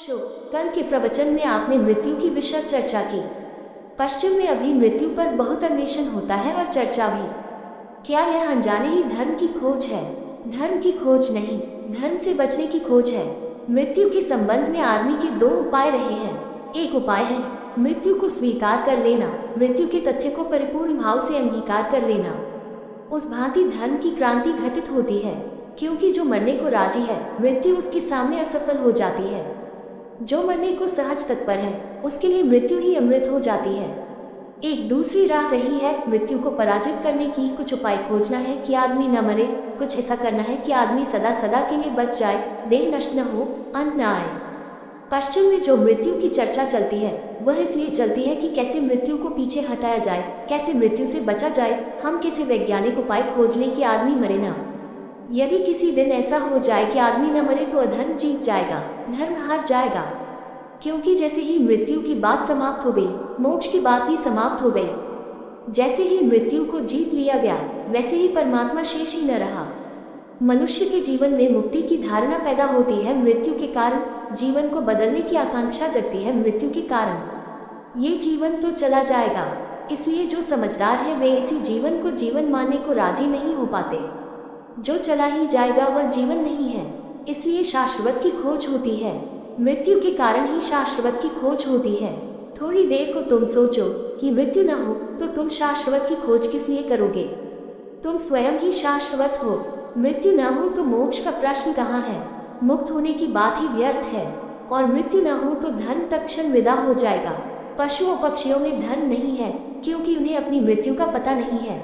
Show कल के प्रवचन में आपने मृत्यु की विशद चर्चा की। पश्चिम में अभी मृत्यु पर बहुत अन्वेषण होता है और चर्चा भी। क्या यह अनजाने ही धर्म की खोज है? धर्म की खोज नहीं, धर्म से बचने की खोज है। मृत्यु के संबंध में आदमी के दो उपाय रहे हैं। एक उपाय है मृत्यु को स्वीकार कर लेना, मृत्यु के तथ्य को परिपूर्ण भाव से अंगीकार कर लेना। उस भांति धर्म की क्रांति घटित होती है, क्योंकि जो मरने को राजी है मृत्यु उसके सामने असफल हो जाती है। जो मरने को सहज तत्पर है उसके लिए मृत्यु ही अमृत हो जाती है। एक दूसरी राह रही है मृत्यु को पराजित करने की। कुछ उपाय खोजना है कि आदमी न मरे, कुछ ऐसा करना है कि आदमी सदा सदा के लिए बच जाए, देह नष्ट न हो, अंत न आए। पश्चिम में जो मृत्यु की चर्चा चलती है वह इसलिए चलती है कि कैसे मृत्यु को पीछे हटाया जाए, कैसे मृत्यु से बचा जाए। हम कैसे वैज्ञानिक उपाय खोज लें कि आदमी मरे ना। यदि किसी दिन ऐसा हो जाए कि आदमी न मरे तो अधर्म जीत जाएगा, धर्म हार जाएगा। क्योंकि जैसे ही मृत्यु की बात समाप्त हो गई, मोक्ष की बात भी समाप्त हो गई। जैसे ही मृत्यु को जीत लिया गया, वैसे ही परमात्मा शेष ही न रहा। मनुष्य के जीवन में मुक्ति की धारणा पैदा होती है मृत्यु के कारण। जीवन को बदलने की आकांक्षा जगती है मृत्यु के कारण। ये जीवन तो चला जाएगा, इसलिए जो समझदार है वे इसी जीवन को जीवन मानने को राजी नहीं हो पाते। जो चला ही जाएगा वह जीवन नहीं है, इसलिए शाश्वत की खोज होती है। मृत्यु के कारण ही शाश्वत की खोज होती है। थोड़ी देर को तुम सोचो कि मृत्यु न हो तो तुम शाश्वत की खोज किस लिए करोगे? तुम स्वयं ही शाश्वत हो। मृत्यु न हो तो मोक्ष का प्रश्न कहाँ है? मुक्त होने की बात ही व्यर्थ है। और मृत्यु न हो तो धर्म तत्क्षण विदा हो जाएगा। पशुओं पक्षियों में धर्म नहीं है, क्योंकि उन्हें अपनी मृत्यु का पता नहीं है।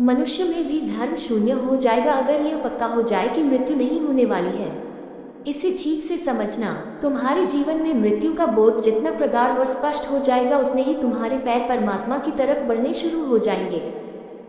मनुष्य में भी धर्म शून्य हो जाएगा अगर यह पक्का हो जाए कि मृत्यु नहीं होने वाली है। इसे ठीक से समझना। तुम्हारे जीवन में मृत्यु का बोध जितना प्रगाढ़ और स्पष्ट हो जाएगा, उतने ही तुम्हारे पैर परमात्मा की तरफ बढ़ने शुरू हो जाएंगे।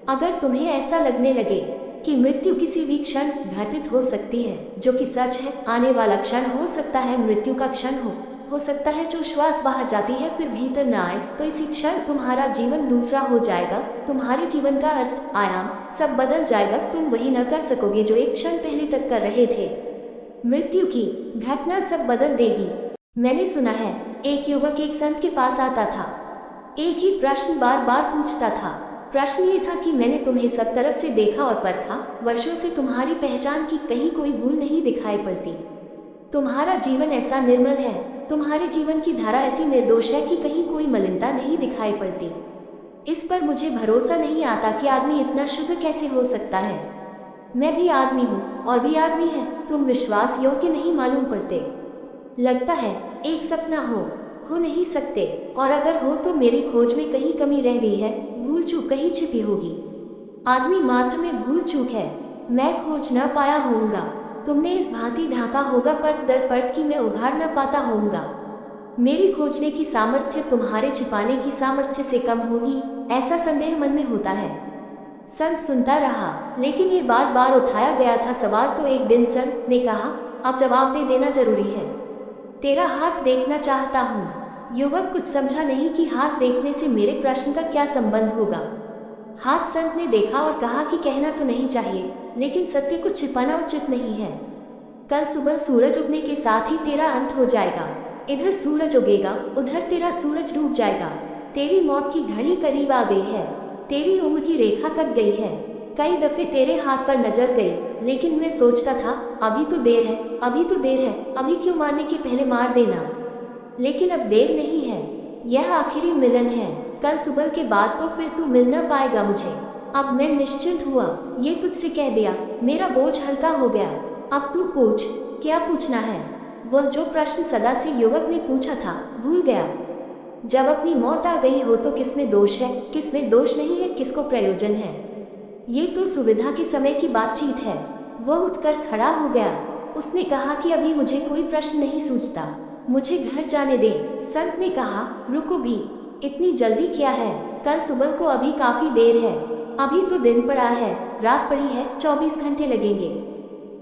अगर तुम्हें ऐसा लगने लगे कि मृत्यु किसी भी क्षण घटित हो सकती है, जो कि सच है, आने वाला क्षण हो सकता है मृत्यु का क्षण हो सकता है जो श्वास बाहर जाती है फिर भीतर न आए, तो इसी क्षण तुम्हारा जीवन दूसरा हो जाएगा। तुम्हारे जीवन का अर्थ, आयाम सब बदल जाएगा। तुम वही न कर सकोगे जो एक क्षण पहले तक कर रहे थे। मृत्यु की घटना सब बदल देगी। मैंने सुना है एक युवक एक संत के पास आता था, एक ही प्रश्न बार बार पूछता था। प्रश्न ये था कि मैंने तुम्हें सब तरफ से देखा और परखा, वर्षों से तुम्हारी पहचान की कहीं कोई भूल नहीं दिखाई पड़ती। तुम्हारा जीवन ऐसा निर्मल है, तुम्हारे जीवन की धारा ऐसी निर्दोष है कि कहीं कोई मलिनता नहीं दिखाई पड़ती। इस पर मुझे भरोसा नहीं आता कि आदमी इतना शुद्ध कैसे हो सकता है। मैं भी आदमी हूँ और भी आदमी है। तुम विश्वास योग्य नहीं मालूम पड़ते। लगता है एक सपना हो नहीं सकते, और अगर हो तो मेरी खोज में कहीं कमी रह गई है, भूल चूक कहीं छिपी होगी। आदमी मात्र में भूल चूक है, मैं खोज न पाया होऊंगा। तुमने इस भांति ढांका होगा पट दर पट कि मैं उघार न पाता होऊंगा। मेरी खोजने की सामर्थ्य तुम्हारे छिपाने की सामर्थ्य से कम होगी, ऐसा संदेह मन में होता है। संत सुनता रहा, लेकिन ये बार बार उठाया गया था सवाल। तो एक दिन संत ने कहा, अब जवाब दे देना जरूरी है। तेरा हाथ देखना चाहता हूँ। युवक कुछ समझा नहीं कि हाथ देखने से मेरे प्रश्न का क्या संबंध होगा। हाथ संत ने देखा और कहा कि कहना तो नहीं चाहिए, लेकिन सत्य को छिपाना उचित नहीं है। कल सुबह सूरज उगने के साथ ही तेरा अंत हो जाएगा। इधर सूरज उगेगा, उधर तेरा सूरज डूब जाएगा। तेरी मौत की घड़ी करीब आ गई है, तेरी उम्र की रेखा कट गई है। कई दफे तेरे हाथ पर नजर गई, लेकिन मैं सोचता था अभी तो देर है, अभी तो देर है, अभी क्यों मारने के पहले मार देना। लेकिन अब देर नहीं है, यह आखिरी मिलन है। कल सुबह के बाद तो फिर तू मिल न पाएगा मुझे। अब मैं निश्चिंत हुआ, ये तुझसे कह दिया, मेरा बोझ हल्का हो गया। अब तू पूछ, क्या पूछना है? वह जो प्रश्न सदा से युवक ने पूछा था, भूल गया। जब अपनी मौत आ गई हो तो किसमें दोष है, किसमें दोष नहीं है, किसको प्रयोजन है? ये तो सुविधा के समय की बातचीत है। वह उठकर खड़ा हो गया। उसने कहा कि अभी मुझे कोई प्रश्न नहीं सूझता, मुझे घर जाने दे। संत ने कहा, रुको भी, इतनी जल्दी क्या है? कल सुबह को अभी काफी देर है, अभी तो दिन पड़ा है, रात पड़ी है, 24 घंटे लगेंगे।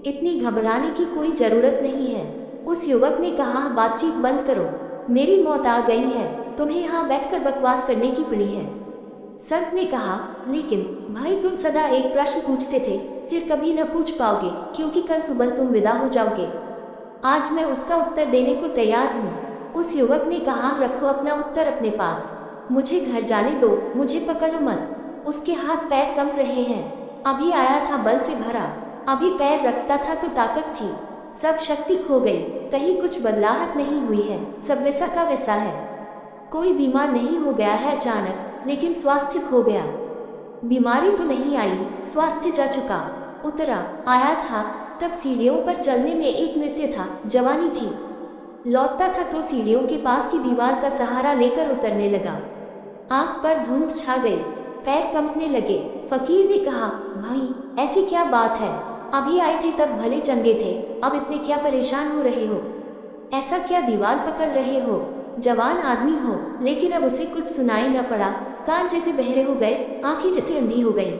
इतनी घबराने की कोई जरूरत नहीं है। उस युवक ने कहा, बातचीत बंद करो, मेरी मौत आ गई है, तुम्हें यहाँ बैठकर बकवास करने की पड़ी है। संत ने कहा, लेकिन भाई तुम सदा एक प्रश्न पूछते थे, फिर कभी न पूछ पाओगे, क्योंकि कल सुबह तुम विदा हो जाओगे। आज मैं उसका उत्तर देने को तैयार हूँ। उस युवक ने कहा, रखो अपना उत्तर अपने पास, मुझे घर जाने दो, मुझे पकड़ो मत। उसके हाथ पैर कंप रहे हैं। अभी आया था बल से भरा, अभी पैर रखता था तो ताकत थी, सब शक्ति खो गई। कहीं कुछ बदलाहट नहीं हुई है, सब वैसा का वैसा है। कोई बीमार नहीं हो गया है अचानक, लेकिन स्वास्थ्य खो गया। बीमारी तो नहीं आई, स्वास्थ्य जा चुका। उतरा आया था तब सीढ़ियों पर चलने में एक नृत्य था, जवानी थी। लौटता था तो सीढ़ियों के पास की दीवार का सहारा लेकर उतरने लगा। आंख पर धुंध छा गई, पैर कंपने लगे। फकीर ने कहा, भाई ऐसी क्या बात है, अभी आए थे तब भले चंगे थे, अब इतने क्या परेशान हो रहे हो? ऐसा क्या दीवार पकड़ रहे हो? जवान आदमी हो, लेकिन अब उसे कुछ सुनाई न पड़ा। कान जैसे बहरे हो गए, आंखें जैसे अंधी हो गई।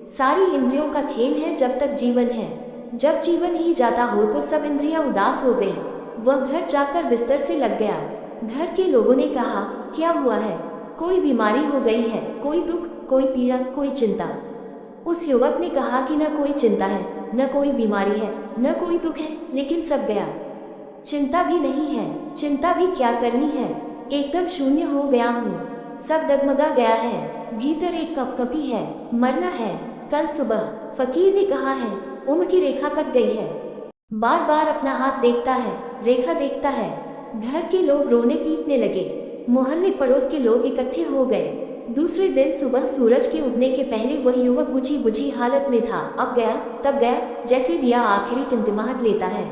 सारी इंद्रियों का खेल है जब तक जीवन है, जब जीवन ही जाता हो तो सब इंद्रियां उदास हो गई। वह घर जाकर बिस्तर से लग गया। घर के लोगों ने कहा, क्या हुआ है? कोई बीमारी हो गई है, कोई दुख, कोई पीड़ा, कोई चिंता। उस युवक ने कहा कि न कोई चिंता है, न कोई बीमारी है, न कोई दुख है, लेकिन सब गया। चिंता भी नहीं है, चिंता भी क्या करनी है, एकदम शून्य हो गया हूँ, सब डगमगा गया है, भीतर एक कपकपी है, मरना है कल सुबह। फकीर ने कहा है, उम्र की रेखा कट गई है। बार बार अपना हाथ देखता है, रेखा देखता है। घर के लोग रोने पीटने लगे, मोहल्ले पड़ोस के लोग इकट्ठे हो गए। दूसरे दिन सुबह सूरज के उगने के पहले वह युवक बुझी बुझी हालत में था। अब गया तब गया, जैसे दिया आखिरी टिमटिमाहट लेता है।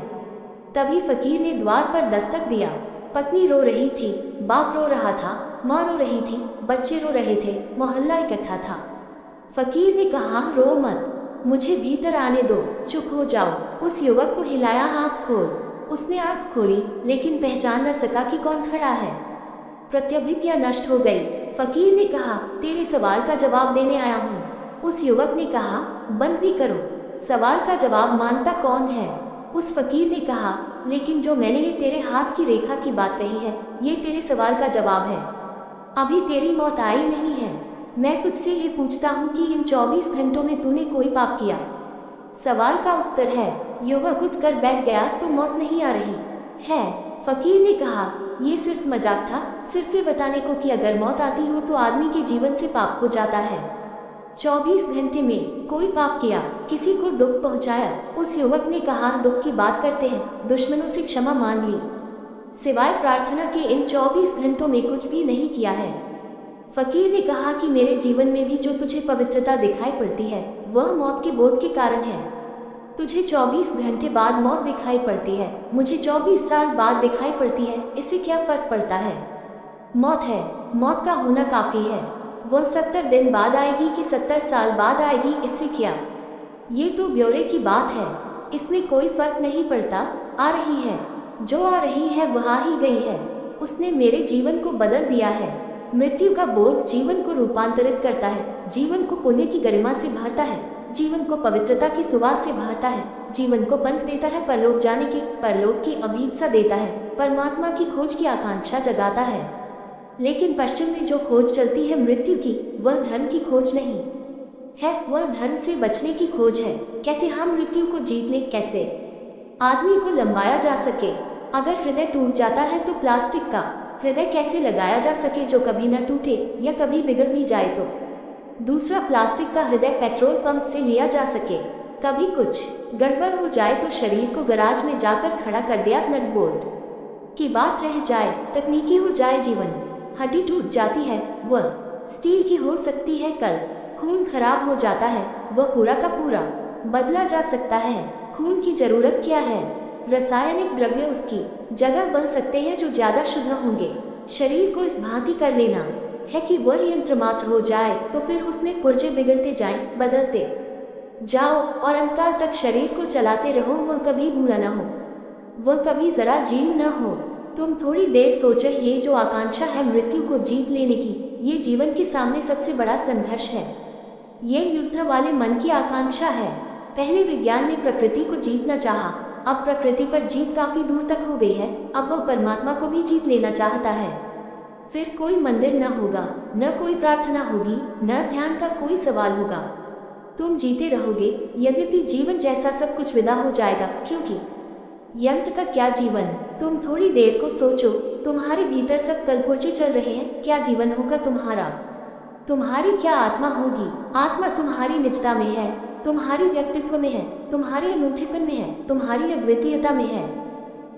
तभी फकीर ने द्वार पर दस्तक दिया। पत्नी रो रही थी, बाप रो रहा था, माँ रो रही थी, बच्चे रो रहे थे, मोहल्ला इकट्ठा था। फकीर ने कहा, रो मत, मुझे भीतर आने दो, चुप हो जाओ। उस युवक को हिलाया, आँख खोल। उसने आँख खोली, लेकिन पहचान न सका कि कौन खड़ा है। प्रत्यभिज्ञा नष्ट हो गई। फकीर ने कहा, तेरे सवाल का जवाब देने आया हूँ। उस युवक ने कहा, बंद भी करो, सवाल का जवाब मानता कौन है? उस फकीर ने कहा, लेकिन जो मैंने ये तेरे हाथ की रेखा की बात कही है, ये तेरे सवाल का जवाब है। अभी तेरी मौत आई नहीं है। मैं तुझसे ये पूछता हूँ कि इन 24 घंटों में तूने कोई पाप किया? सवाल का उत्तर है। युवक उठकर बैठ गया, तो मौत नहीं आ रही है। फकीर ने कहा, ये सिर्फ मजाक था, सिर्फ ये बताने को कि अगर मौत आती हो तो आदमी के जीवन से पाप हो जाता है। 24 घंटे में कोई पाप किया, किसी को दुख पहुंचाया? उस युवक ने कहा, दुख की बात करते हैं, दुश्मनों से क्षमा मांग ली, सिवाय प्रार्थना के इन 24 घंटों में कुछ भी नहीं किया है। फकीर ने कहा कि मेरे जीवन में भी जो तुझे पवित्रता दिखाई पड़ती है, वह मौत के बोध के कारण है। तुझे 24 घंटे बाद मौत दिखाई पड़ती है, मुझे 24 साल बाद दिखाई पड़ती है, इससे क्या फर्क पड़ता है? मौत है, मौत का होना काफ़ी है। वह 70 दिन बाद आएगी कि 70 साल बाद आएगी, इससे क्या? ये तो ब्यौरे की बात है, इसमें कोई फर्क नहीं पड़ता। आ रही है, जो आ रही है वह आ ही गई है। उसने मेरे जीवन को बदल दिया है। मृत्यु का बोध जीवन को रूपांतरित करता है, जीवन को पुण्य की गरिमा से भरता है, जीवन को पवित्रता की सुवास से भरता है, जीवन को पंख देता है परलोक जाने की, परलोक की अभीप्सा देता है, परमात्मा की खोज की आकांक्षा जगाता है। लेकिन पश्चिम में जो खोज चलती है मृत्यु की, वह धर्म की खोज नहीं है, वह धर्म से बचने की खोज है। कैसे हम मृत्यु को जीत लें, कैसे आदमी को लंबाया जा सके। अगर हृदय टूट जाता है तो प्लास्टिक का हृदय कैसे लगाया जा सके जो कभी न टूटे या कभी बिगड़ भी जाए तो। दूसरा, प्लास्टिक का हृदय पेट्रोल पंप से लिया जा सके। कभी कुछ गड़बड़ हो जाए तो शरीर को गराज में जाकर खड़ा कर दिया, नट बोल्ट की बात रह जाए, तकनीकी हो जाए जीवन। हड्डी टूट जाती है, वह स्टील की हो सकती है कल। खून खराब हो जाता है, वह पूरा का पूरा बदला जा सकता है। खून की जरूरत क्या है? रासायनिक द्रव्य उसकी जगह बन सकते हैं जो ज्यादा शुद्ध होंगे। शरीर को इस भांति कर लेना है कि वह यंत्र मात्र हो जाए, तो फिर उसमें पुर्जे बिगड़ते जाएं, बदलते जाओ और अंतकाल तक शरीर को चलाते रहो। वह कभी बूढ़ा न हो, वह कभी जरा जीर्ण न हो। तुम थोड़ी देर सोचो, ये जो आकांक्षा है मृत्यु को जीत लेने की, ये जीवन के सामने सबसे बड़ा संघर्ष है। ये युद्ध वाले मन की आकांक्षा है। पहले विज्ञान ने प्रकृति को जीतना चाहा, अब प्रकृति पर जीत काफी दूर तक हो गई है, अब वह परमात्मा को भी जीत लेना चाहता है। फिर कोई मंदिर न होगा, न कोई प्रार्थना होगी, न ध्यान का कोई सवाल होगा। तुम जीते रहोगे, यद्यपि जीवन जैसा सब कुछ विदा हो जाएगा, क्योंकि यंत्र का क्या जीवन? तुम थोड़ी देर को सोचो, तुम्हारे भीतर सब कलपुर्जे चल रहे हैं। क्या जीवन होगा तुम्हारा? तुम्हारी क्या आत्मा होगी? आत्मा तुम्हारी निजता में है, तुम्हारी व्यक्तित्व में है, तुम्हारे अनूठेपन में है, तुम्हारी अद्वितीयता में है।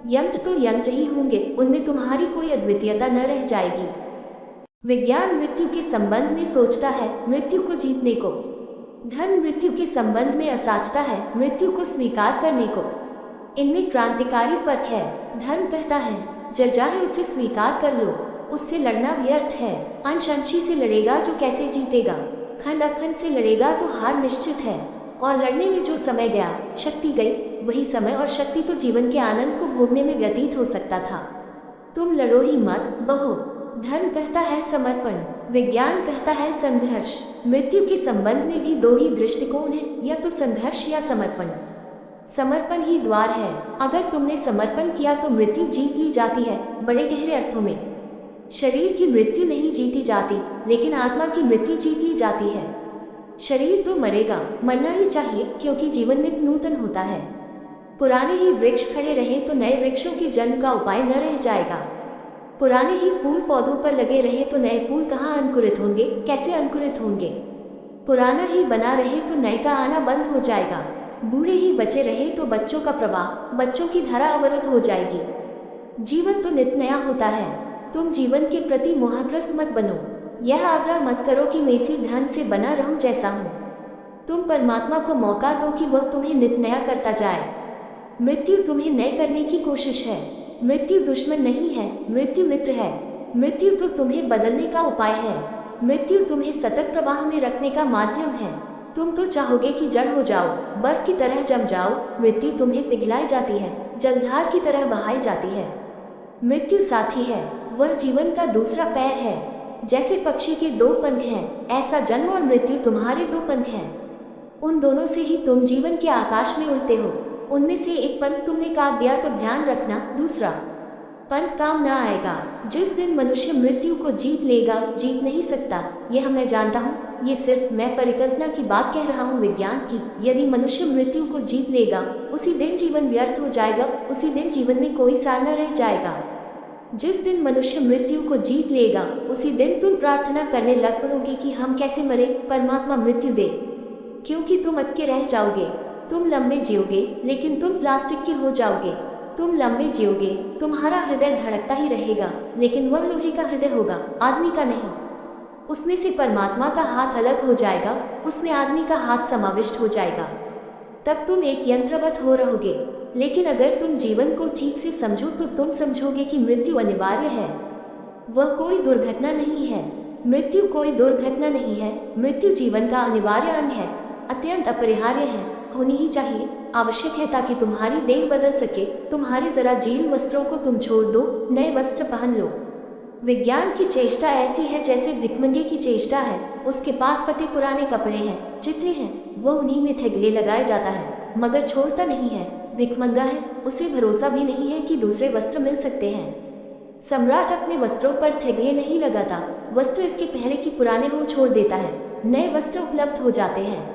यंत्र तो यंत्र ही होंगे, उनमें तुम्हारी कोई अद्वितीयता न रह जाएगी। विज्ञान मृत्यु के संबंध में सोचता है, मृत्यु को जीतने को। धर्म मृत्यु के संबंध में असाचता है, मृत्यु को स्वीकार करने को। इनमें क्रांतिकारी फर्क है। धर्म कहता है, जो चाहे उसे स्वीकार कर लो, उससे लड़ना व्यर्थ है। अंश अंशी से लड़ेगा जो कैसे जीतेगा, खंड अखंड से लड़ेगा तो हार निश्चित है। और लड़ने में जो समय गया, शक्ति गई, वही समय और शक्ति तो जीवन के आनंद को भोगने में व्यतीत हो सकता था। तुम लड़ो ही मत, बहो। धर्म कहता है समर्पण, विज्ञान कहता है संघर्ष। मृत्यु के संबंध में भी दो ही दृष्टिकोण हैं, या तो संघर्ष या समर्पण। समर्पण ही द्वार है। अगर तुमने समर्पण किया तो मृत्यु जीत ली जाती है, बड़े गहरे अर्थों में। शरीर की मृत्यु नहीं जीती जाती, लेकिन आत्मा की मृत्यु जीत ली जाती है। शरीर तो मरेगा, मरना ही चाहिए, क्योंकि जीवन नित्य नूतन होता है। पुराने ही वृक्ष खड़े रहे तो नए वृक्षों के जन्म का उपाय न रह जाएगा। पुराने ही फूल पौधों पर लगे रहे तो नए फूल कहाँ अंकुरित होंगे, कैसे अंकुरित होंगे? पुराना ही बना रहे तो नए का आना बंद हो जाएगा। बूढ़े ही बचे रहे तो बच्चों का प्रवाह, बच्चों की धारा अवरुद्ध हो जाएगी। जीवन तो नित्य नया होता है। तुम जीवन के प्रति मोहग्रस्त मत बनो। यह आग्रह मत करो कि मैं इसी ढंग से बना रहूं जैसा हूँ। तुम परमात्मा को मौका दो कि वह तुम्हें नित्य नया करता जाए। मृत्यु तुम्हें नए करने की कोशिश है। मृत्यु दुश्मन नहीं है, मृत्यु मित्र है। मृत्यु तो तुम्हें बदलने का उपाय है। मृत्यु तुम्हें सतत प्रवाह में रखने का माध्यम है। तुम तो चाहोगे कि जड़ हो जाओ, बर्फ की तरह जम जाओ। मृत्यु तुम्हें पिघलाई जाती है, जलधार की तरह बहाई जाती है। मृत्यु साथी है, वह जीवन का दूसरा पैर है। जैसे पक्षी के दो पंख हैं, ऐसा जन्म और मृत्यु तुम्हारे दो पंख हैं। उन दोनों से ही तुम जीवन के आकाश में उड़ते हो। उनमें से एक पंख तुमने काट दिया तो ध्यान रखना, दूसरा पंख काम न आएगा। जिस दिन मनुष्य मृत्यु को जीत लेगा, जीत नहीं सकता, यह मैं जानता हूँ। ये सिर्फ मैं परिकल्पना की बात कह रहा हूँ, विज्ञान की। यदि मनुष्य मृत्यु को जीत लेगा, उसी दिन जीवन व्यर्थ हो जाएगा, उसी दिन जीवन में कोई सार न रह जाएगा। जिस दिन मनुष्य मृत्यु को जीत लेगा, उसी दिन तुम प्रार्थना करने लग पड़ोगे कि हम कैसे मरे, परमात्मा मृत्यु दे, क्योंकि तुम अटके रह जाओगे। तुम लंबे जियोगे, लेकिन तुम प्लास्टिक के हो जाओगे। तुम लंबे जियोगे, तुम्हारा हृदय धड़कता ही रहेगा, लेकिन वह लोहे का हृदय होगा, आदमी का नहीं। उसमें से परमात्मा का हाथ अलग हो जाएगा, उसमें आदमी का हाथ समाविष्ट हो जाएगा। तब तुम एक यंत्रवत हो रहोगे। लेकिन अगर तुम जीवन को ठीक से समझो तो तुम समझोगे कि मृत्यु अनिवार्य है। वह कोई दुर्घटना नहीं है। मृत्यु कोई दुर्घटना नहीं है। मृत्यु जीवन का अनिवार्य अंग है, अत्यंत अपरिहार्य है, होनी ही चाहिए, आवश्यक है, ताकि तुम्हारी देह बदल सके। तुम्हारे जरा जीर्ण वस्त्रों को तुम छोड़ दो, नए वस्त्र पहन लो। विज्ञान की चेष्टा ऐसी है जैसे भिखमंगे की चेष्टा है। उसके पास फटे पुराने कपड़े हैं, चित्रे हैं, वह उन्हीं में थैगड़े लगाया जाता है, मगर छोड़ता नहीं है। भिखमंगा है, उसे भरोसा भी नहीं है कि दूसरे वस्त्र मिल सकते हैं। सम्राट अपने वस्त्रों पर थैगड़े नहीं लगाता, वस्त्र इसके पहले कि पुराने हो छोड़ देता है, नए वस्त्र उपलब्ध हो जाते हैं।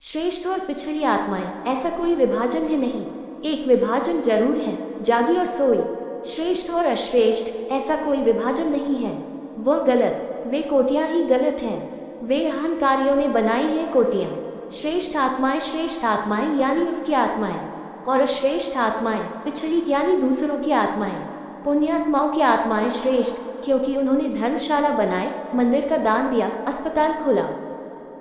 श्रेष्ठ और पिछड़ी आत्माएं, ऐसा कोई विभाजन है नहीं। एक विभाजन जरूर है, जागी और सोई। श्रेष्ठ और अश्रेष्ठ, ऐसा कोई विभाजन नहीं है। वह गलत, वे कोटियां ही गलत हैं। वे अहंकारियों ने बनाई हैं कोटियां। श्रेष्ठ आत्माएं यानी उसकी आत्माएं, और अश्रेष्ठ आत्माएं, पिछड़ी यानी दूसरों की आत्माएं। पुण्यात्माओं की आत्माएं श्रेष्ठ, क्योंकि उन्होंने धर्मशाला बनाए, मंदिर का दान दिया, अस्पताल खोला।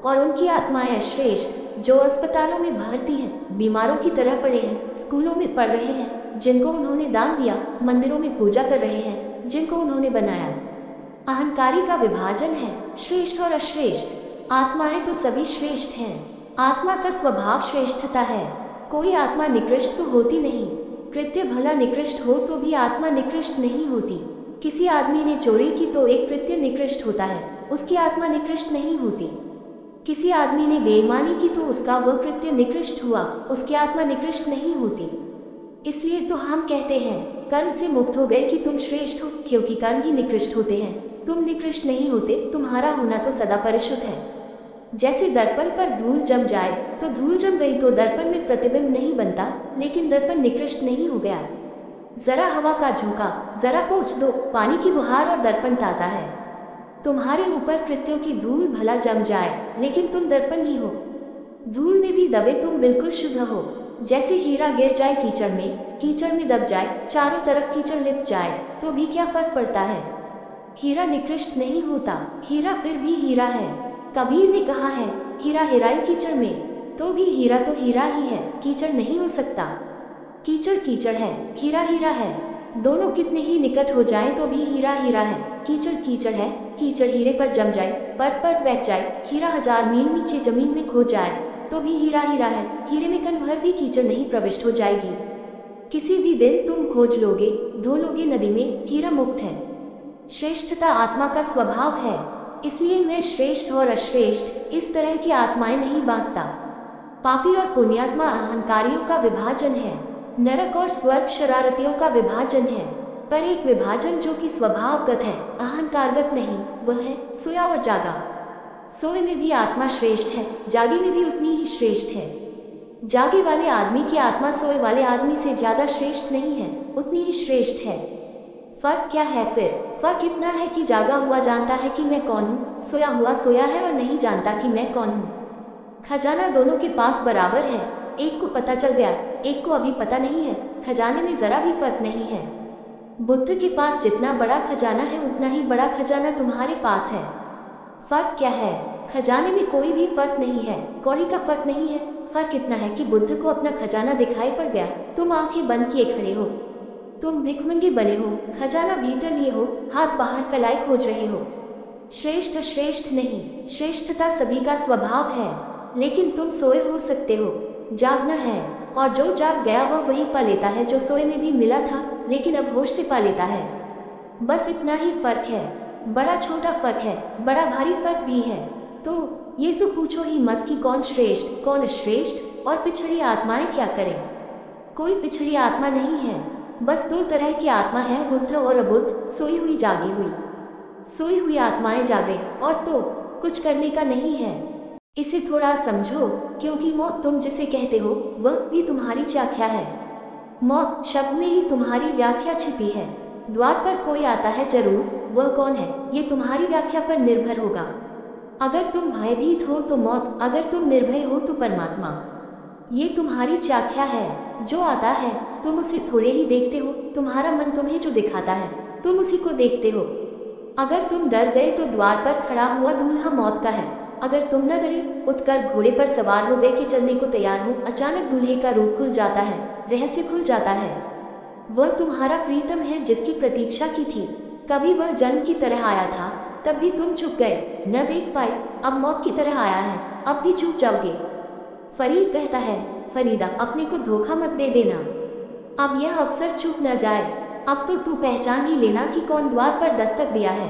और उनकी आत्माएं अश्रेष्ठ, जो अस्पतालों में भर्ती हैं, बीमारों की तरह पड़े हैं, स्कूलों में पढ़ रहे हैं, जिनको उन्होंने दान दिया, मंदिरों में पूजा कर रहे हैं, जिनको उन्होंने बनाया। अहंकारी का विभाजन है, श्रेष्ठ और अश्रेष्ठ। आत्माएं तो सभी श्रेष्ठ हैं। आत्मा का स्वभाव श्रेष्ठता है। कोई आत्मा निकृष्ट तो होती नहीं। कृत्य भला निकृष्ट हो तो भी आत्मा निकृष्ट नहीं होती। किसी आदमी ने चोरी की तो एक कृत्य निकृष्ट होता है, उसकी आत्मा निकृष्ट नहीं होती। किसी आदमी ने बेईमानी की तो उसका वह कृत्य निकृष्ट हुआ, उसकी आत्मा निकृष्ट नहीं होती। इसलिए तो हम कहते हैं, कर्म से मुक्त हो गए कि तुम श्रेष्ठ हो, क्योंकि कर्म ही निकृष्ट होते हैं। तुम निकृष्ट नहीं होते, तुम्हारा होना तो सदा परिशुद्ध है। जैसे दर्पण पर धूल जम जाए तो धूल जम गई तो दर्पण में प्रतिबिंब नहीं बनता, लेकिन दर्पण निकृष्ट नहीं हो गया। जरा हवा का झोंका, जरा पोंछ दो पानी की बुहार और दर्पण ताज़ा है। तुम्हारे ऊपर कृत्यों की धूल भला जम जाए, लेकिन तुम दर्पण ही हो। धूल में भी दबे तुम बिल्कुल शुद्ध हो। जैसे हीरा गिर जाए कीचड़ में दब जाए, चारों तरफ कीचड़ लिप जाए, तो भी क्या फर्क पड़ता है। हीरा निकृष्ट नहीं होता, हीरा फिर भी हीरा है। कबीर ने कहा है, हीरा हेराई कीचड़ में, तो भी हीरा तो हीरा ही है, कीचड़ नहीं हो सकता। कीचड़ कीचड़ है, हीरा हीरा है। दोनों कितने ही निकट हो जाएं तो भी हीरा हीरा है। कीचड़ कीचड़ है, कीचड़ हीरे पर जम जाए, पर बैठ जाए, हीरा 1000 मील नीचे जमीन में खो जाए, तो भी हीरा हीरा है। हीरे में कण भर भी कीचड़ नहीं प्रविष्ट हो जाएगी। किसी भी दिन तुम खोज लोगे, धो लोगे नदी में, हीरा मुक्त है। श्रेष्ठता आत्मा का स्वभाव है, इसलिए मैं श्रेष्ठ और अश्रेष्ठ इस तरह की आत्माएं नहीं बांटता। पापी और पुण्यात्मा अहंकारियों का विभाजन है, नरक और स्वर्ग शरारतियों का विभाजन है, पर एक विभाजन जो कि स्वभावगत है, अहंकारगत नहीं, वह है सोया और जागा। सोए में भी आत्मा श्रेष्ठ है, जागे में भी उतनी ही श्रेष्ठ है। जागे वाले आदमी की आत्मा सोए वाले आदमी से ज्यादा श्रेष्ठ नहीं है, उतनी ही श्रेष्ठ है। फर्क क्या है फिर? फर्क इतना है कि जागा हुआ जानता है कि मैं कौन हूँ, सोया हुआ सोया है और नहीं जानता कि मैं कौन हूँ। खजाना दोनों के पास बराबर है, एक को पता चल गया, एक को अभी पता नहीं है। खजाने में जरा भी फर्क नहीं है। बुद्ध के पास जितना बड़ा खजाना है उतना ही बड़ा खजाना तुम्हारे पास है। फर्क क्या है? खजाने में कोई भी फर्क नहीं है, कौड़ी का फर्क नहीं है। फर्क इतना है कि बुद्ध को अपना खजाना दिखाई पड़ गया, तुम आंखें बंद किए खड़े हो। तुम भिखमंगे बने हो, खजाना भीतर लिए हो, हाथ बाहर फैलाए खोज रहे हो। श्रेष्ठ श्रेष्ठ नहीं, श्रेष्ठता सभी का स्वभाव है, लेकिन तुम सोए हो सकते हो। जागना है, और जो जाग गया वह वही पा लेता है जो सोए में भी मिला था, लेकिन अब होश से पा लेता है। बस इतना ही फर्क है। बड़ा छोटा फर्क है, बड़ा भारी फर्क भी है। तो ये तो पूछो ही मत कि कौन श्रेष्ठ कौन अश्रेष्ठ, और पिछड़ी आत्माएं क्या करें। कोई पिछड़ी आत्मा नहीं है, बस दो तरह की आत्मा है, बुद्ध और अबुद्ध, सोई हुई जागी हुई। सोई हुई आत्माएं जागे और तो कुछ करने का नहीं है। इसे थोड़ा समझो, क्योंकि मौत तुम जिसे कहते हो वह भी तुम्हारी व्याख्या है। मौत शब्द में ही तुम्हारी व्याख्या छिपी है। द्वार पर कोई आता है जरूर, वह कौन है ये तुम्हारी व्याख्या पर निर्भर होगा। अगर तुम भयभीत हो तो मौत, अगर तुम निर्भय हो तो परमात्मा। ये तुम्हारी व्याख्या है। जो आता है तुम उसे थोड़े ही देखते हो, तुम्हारा मन तुम्हें जो दिखाता है तुम उसी को देखते हो। अगर तुम डर गए तो द्वार पर खड़ा हुआ दूल्हा मौत का है। अगर तुम न डरे, उठकर घोड़े पर सवार हो गए कि चलने को तैयार हो, अचानक दूल्हे का रूप खुल जाता है, रहस्य खुल जाता है। वह तुम्हारा प्रीतम है जिसकी प्रतीक्षा की थी। कभी वह जन्म की तरह आया था, तब भी तुम छुप गए, न देख पाए। अब मौत की तरह आया है, अब भी छुप जाओगे। फरीद कहता है, फरीदा अपने को धोखा मत दे देना, अब यह अवसर चूक न जाए। अब तो तू पहचान ही लेना कि कौन द्वार पर दस्तक दिया है।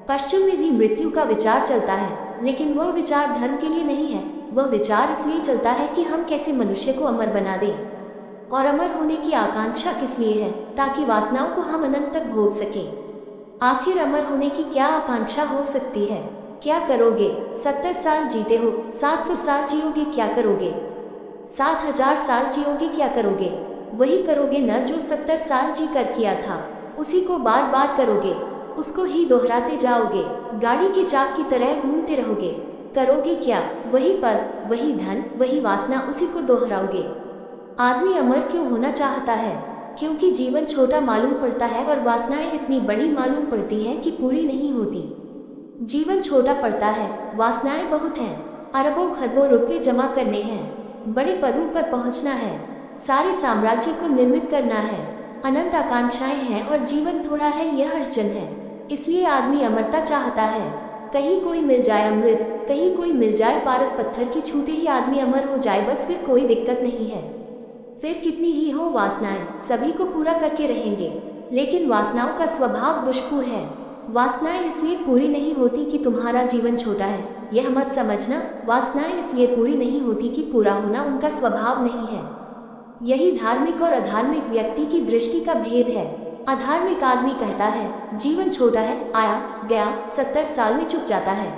पश्चिम में भी मृत्यु का विचार चलता है, लेकिन वह विचार धर्म के लिए नहीं है। वह विचार इसलिए चलता है कि हम कैसे मनुष्य को अमर बना दें। और अमर होने की आकांक्षा किस लिए है? ताकि वासनाओं को हम अनंत तक भोग सकें। आखिर अमर होने की क्या आकांक्षा हो सकती है? क्या करोगे? 70 साल जीते हो, 700 साल जियोगे, क्या करोगे? 7000 साल जियोगे, क्या करोगे? वही करोगे न जो 70 साल जी कर किया था, उसी को बार बार करोगे, उसको ही दोहराते जाओगे, गाड़ी के चाक की तरह घूमते रहोगे। करोगे क्या? वही पद, वही धन, वही वासना, उसी को दोहराओगे। आदमी अमर क्यों होना चाहता है? क्योंकि जीवन छोटा मालूम पड़ता है और वासनाएं इतनी बड़ी मालूम पड़ती हैं कि पूरी नहीं होती। जीवन छोटा पड़ता है, वासनाएं बहुत हैं, अरबों खरबों रुपये जमा करने हैं, बड़े पदों पर पहुंचना है, सारे साम्राज्य को निर्मित करना है, अनंत आकांक्षाएं हैं और जीवन थोड़ा है, यह अड़चन है। इसलिए आदमी अमरता चाहता है। कहीं कोई मिल जाए अमृत, कहीं कोई मिल जाए पारस, पत्थर की छूते ही आदमी अमर हो जाए, बस फिर कोई दिक्कत नहीं है। फिर कितनी ही हो वासनाएं, सभी को पूरा करके रहेंगे। लेकिन वासनाओं का स्वभाव दुष्पूर है। वासनाएं इसलिए पूरी नहीं होती कि तुम्हारा जीवन छोटा है, यह मत समझना। वासनाएं इसलिए पूरी नहीं होती कि पूरा होना उनका स्वभाव नहीं है। यही धार्मिक और अधार्मिक व्यक्ति की दृष्टि का भेद है। अधार्मिक आदमी कहता है जीवन छोटा है, आया गया, 70 साल में चुक जाता है।